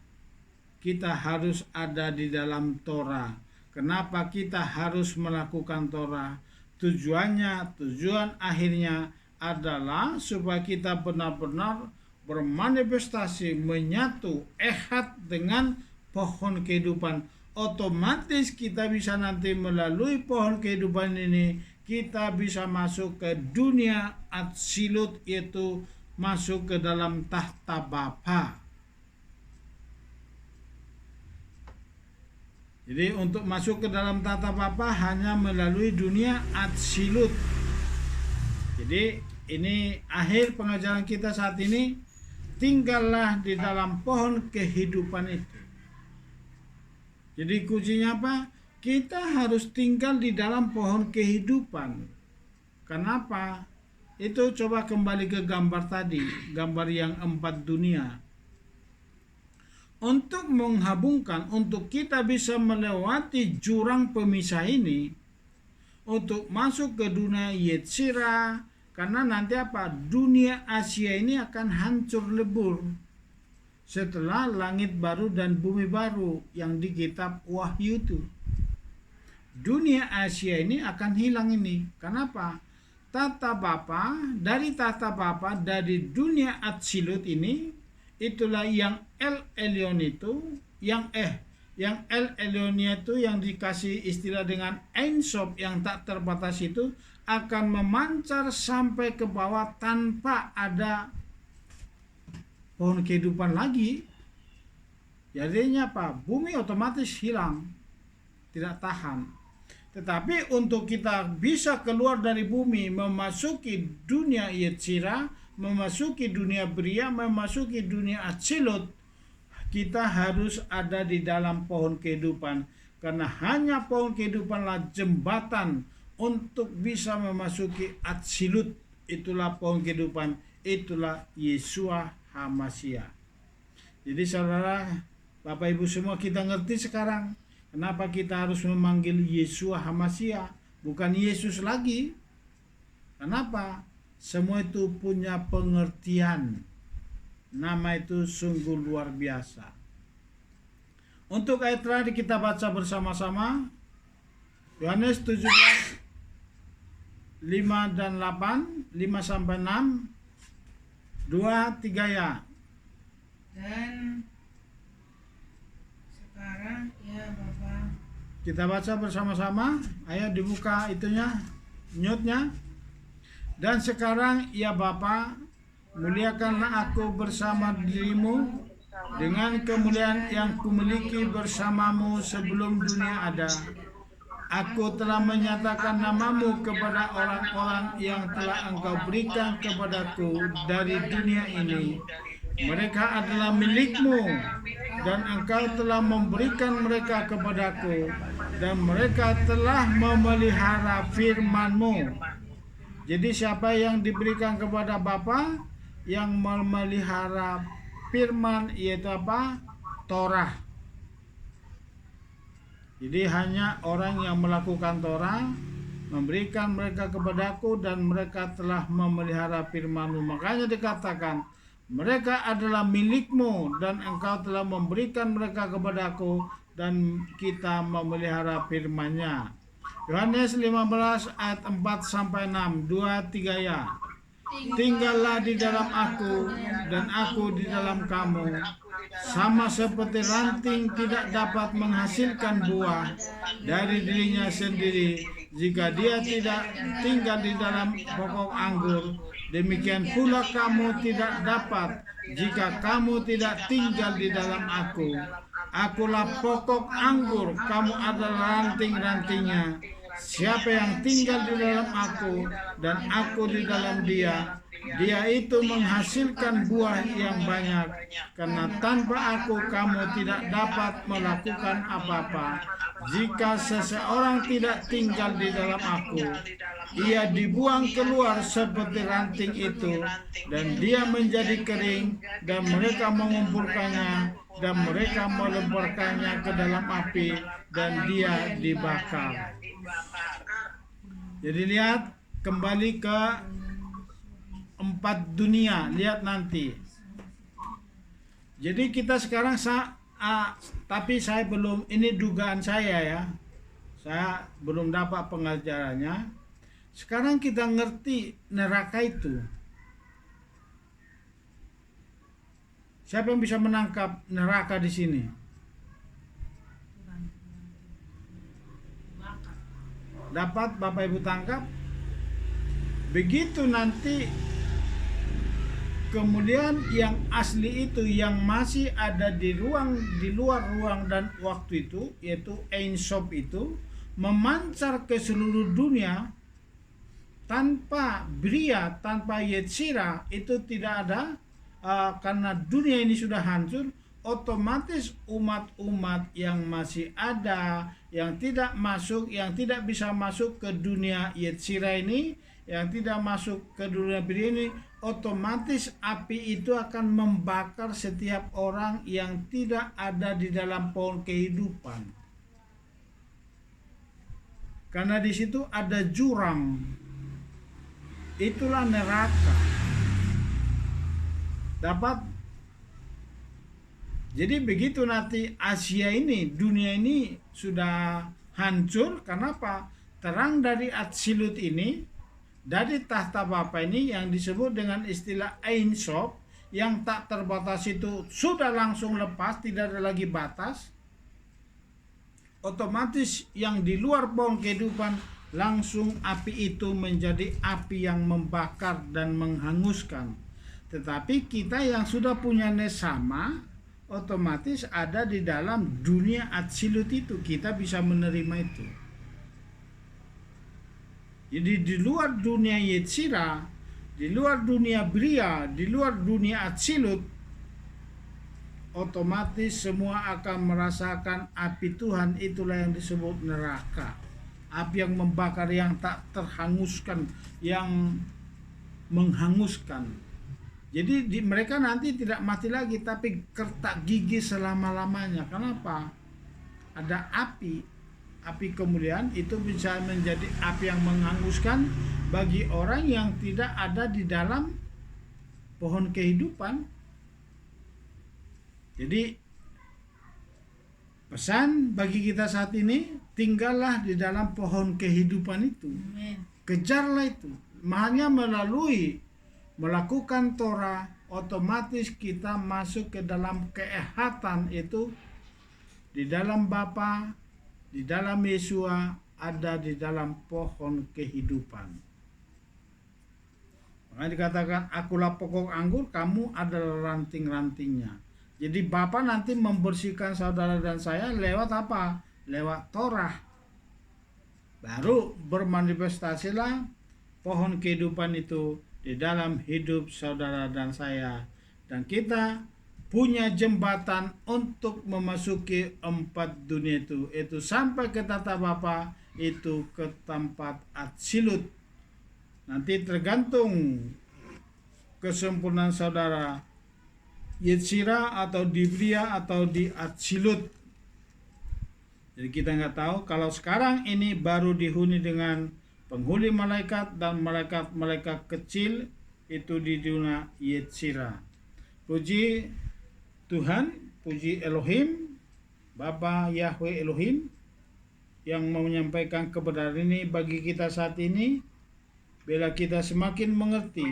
kita harus ada di dalam Torah. Kenapa kita harus melakukan Torah? Tujuan akhirnya adalah supaya kita benar-benar bermanifestasi, menyatu, ehad dengan pohon kehidupan. Otomatis kita bisa nanti melalui pohon kehidupan ini, kita bisa masuk ke dunia Atsilut, yaitu masuk ke dalam tahta Bapa. Jadi untuk masuk ke dalam tahta Bapa hanya melalui dunia Atsilut. Jadi ini akhir pengajaran kita saat ini. Tinggallah di dalam pohon kehidupan itu. Jadi kuncinya apa? Kita harus tinggal di dalam pohon kehidupan. Kenapa? Itu coba kembali ke gambar tadi, gambar yang 4 dunia. Untuk menghabungkan, untuk kita bisa melewati jurang pemisah ini, untuk masuk ke dunia Yetzirah, karena nanti apa? Dunia Asia ini akan hancur lebur setelah langit baru dan bumi baru yang di kitab Wahyu itu. Dunia Asia ini akan hilang ini. Kenapa? Tahta Bapa, dari tahta Bapa, dari dunia Atsilut ini, itulah yang El Elyon itu, yang El Elyonia itu yang dikasih istilah dengan Ein Sof yang tak terbatas itu akan memancar sampai ke bawah tanpa ada pohon kehidupan lagi. Jadinya apa? Bumi otomatis hilang, tidak tahan. Tetapi untuk kita bisa keluar dari bumi, memasuki dunia Yetzirah, memasuki dunia Bria, memasuki dunia Atsilut, kita harus ada di dalam pohon kehidupan. Karena hanya pohon kehidupanlah jembatan untuk bisa memasuki Atsilut. Itulah pohon kehidupan, itulah Yeshua HaMashiach. Jadi saudara, Bapak Ibu semua, kita ngerti sekarang kenapa kita harus memanggil Yeshua HaMashiach, bukan Yesus lagi. Kenapa? Semua itu punya pengertian. Nama itu sungguh luar biasa. Untuk ayat terakhir kita baca bersama-sama. Yohanes 17 5 dan 8, 5 sampai 6, 2, 3 ya. Dan sekarang ya Bapak. Kita baca bersama-sama. Ayo dibuka itunya, mute-nya. Dan sekarang ya Bapa, muliakanlah aku bersama dirimu dengan kemuliaan yang kumiliki bersamamu sebelum dunia ada. Aku telah menyatakan namamu kepada orang-orang yang telah engkau berikan kepadaku dari dunia ini. Mereka adalah milikmu dan engkau telah memberikan mereka kepadaku dan mereka telah memelihara firman-Mu. Jadi siapa yang diberikan kepada Bapa? Yang memelihara firman, yaitu apa? Torah. Jadi hanya orang yang melakukan Torah, memberikan mereka kepadaku dan mereka telah memelihara firman-Mu. Makanya dikatakan, mereka adalah milikmu dan engkau telah memberikan mereka kepadaku dan kita memelihara firman-Nya. Yohanes 15 ayat 4 sampai 6, 2-3 ya. Tinggallah di dalam aku dan aku di dalam kamu. Sama seperti ranting tidak dapat menghasilkan buah dari dirinya sendiri jika dia tidak tinggal di dalam pokok anggur, demikian pula kamu tidak dapat jika kamu tidak tinggal di dalam aku. Akulah pokok anggur, kamu adalah ranting-rantingnya. Siapa yang tinggal di dalam aku dan aku di dalam dia, dia itu menghasilkan buah yang banyak. Karena tanpa aku kamu tidak dapat melakukan apa-apa. Jika seseorang tidak tinggal di dalam aku, ia dibuang keluar seperti ranting itu, dan dia menjadi kering, dan mereka mengumpulkannya, dan mereka melemparkannya ke dalam api, dan dia dibakar. Jadi lihat kembali ke 4 dunia, lihat nanti. Jadi kita sekarang tapi saya belum, ini dugaan saya ya. Saya belum dapat pengajarannya. Sekarang kita ngerti neraka itu. Siapa yang bisa menangkap neraka di sini? Dapat Bapak Ibu tangkap? Begitu nanti kemudian yang asli itu yang masih ada di luar ruang dan waktu itu, yaitu Ein Sof itu memancar ke seluruh dunia tanpa Bria, tanpa Yetzira, itu tidak ada. Karena dunia ini sudah hancur, otomatis umat-umat yang masih ada, yang tidak bisa masuk ke dunia Yetzira ini, yang tidak masuk ke dunia Bria ini, otomatis api itu akan membakar setiap orang yang tidak ada di dalam pohon kehidupan. Karena di situ ada jurang. Itulah neraka. Dapat. Jadi begitu nanti Asia ini, dunia ini sudah hancur. Kenapa? Terang dari Atsilut ini, dari tahta Bapa ini yang disebut dengan istilah Ein Sof, yang tak terbatas itu sudah langsung lepas, tidak ada lagi batas. Otomatis yang di luar pohon kehidupan, langsung api itu menjadi api yang membakar dan menghanguskan. Tetapi kita yang sudah punya nesama, otomatis ada di dalam dunia Atsilut itu, kita bisa menerima itu. Jadi di luar dunia Yetzira, di luar dunia Bria, di luar dunia Atsilut, otomatis semua akan merasakan api Tuhan. Itulah yang disebut neraka. Api yang membakar, yang tak terhanguskan, yang menghanguskan. Jadi mereka nanti tidak mati lagi, tapi kertak gigi selama-lamanya. Kenapa? Ada api kemuliaan itu bisa menjadi api yang menghanguskan bagi orang yang tidak ada di dalam pohon kehidupan. Jadi pesan bagi kita saat ini, tinggallah di dalam pohon kehidupan itu. Kejarlah itu. Hanya melalui melakukan Torah, otomatis kita masuk ke dalam keehatan itu, di dalam Bapa, di dalam Yesua, ada di dalam pohon kehidupan. Makanya dikatakan, akulah pokok anggur, kamu adalah ranting-rantingnya. Jadi Bapa nanti membersihkan saudara dan saya lewat apa? Lewat Torah. Baru bermanifestasilah pohon kehidupan itu di dalam hidup saudara dan saya. Dan kita punya jembatan untuk memasuki 4 dunia itu. Itu sampai ke tata Bapa, itu ke tempat Atsilut. Nanti tergantung kesempurnaan saudara, Yetzira atau di Bria atau di Atsilut. Jadi kita nggak tahu. Kalau sekarang ini baru dihuni dengan penghuni malaikat dan malaikat-malaikat kecil, itu di dunia Yetzira. Puji Tuhan, puji Elohim, Bapa Yahweh Elohim yang mau menyampaikan kebenaran ini bagi kita saat ini, bila kita semakin mengerti,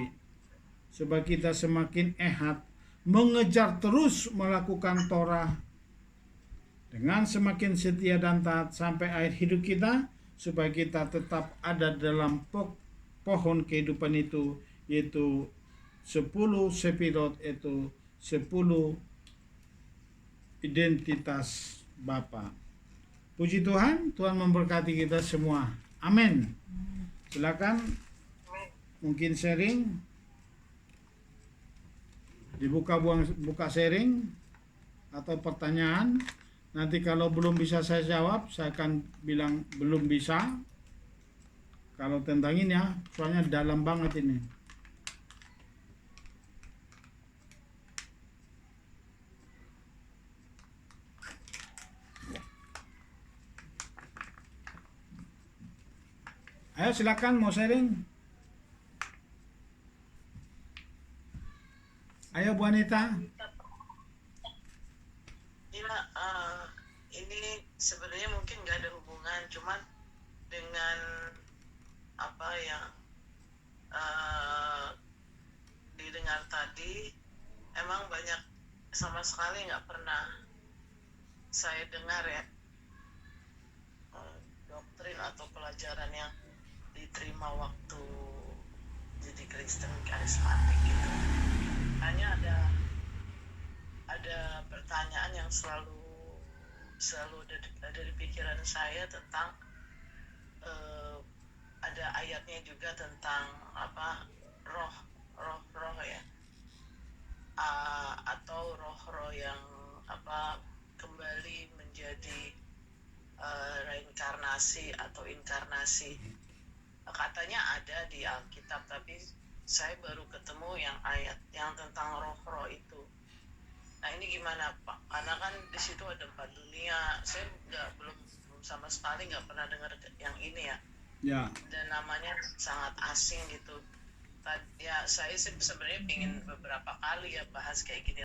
supaya kita semakin mengejar terus melakukan Torah dengan semakin setia dan taat sampai akhir hidup kita, supaya kita tetap ada dalam pohon kehidupan itu, yaitu 10 sepirot, itu 10 identitas Bapa. Puji Tuhan, Tuhan memberkati kita semua. Amin. Silakan mungkin sharing, buka sharing atau pertanyaan. Nanti kalau belum bisa saya jawab, saya akan bilang belum bisa. Kalau tentang ini ya, soalnya dalam banget ini. Ayo silakan mau sharing. Ayo Bu Anita. Ya, ini sebenarnya mungkin nggak ada hubungan, cuman dengan apa yang didengar tadi, emang banyak sama sekali nggak pernah saya dengar ya doktrin atau pelajaran yang diterima waktu jadi Kristen karismatik gitu. Hanya ada pertanyaan yang selalu ada di pikiran saya tentang ada ayatnya juga tentang apa roh ya, atau roh yang apa kembali menjadi reinkarnasi atau inkarnasi. Katanya ada di Alkitab, tapi saya baru ketemu yang ayat yang tentang roh itu. Nah ini gimana Pak? Karena kan di situ ada 4 dunia. Saya belum sama sekali nggak pernah dengar yang ini ya. Ya. Dan namanya sangat asing gitu. Ya saya sebenarnya ingin beberapa kali ya bahas kayak gini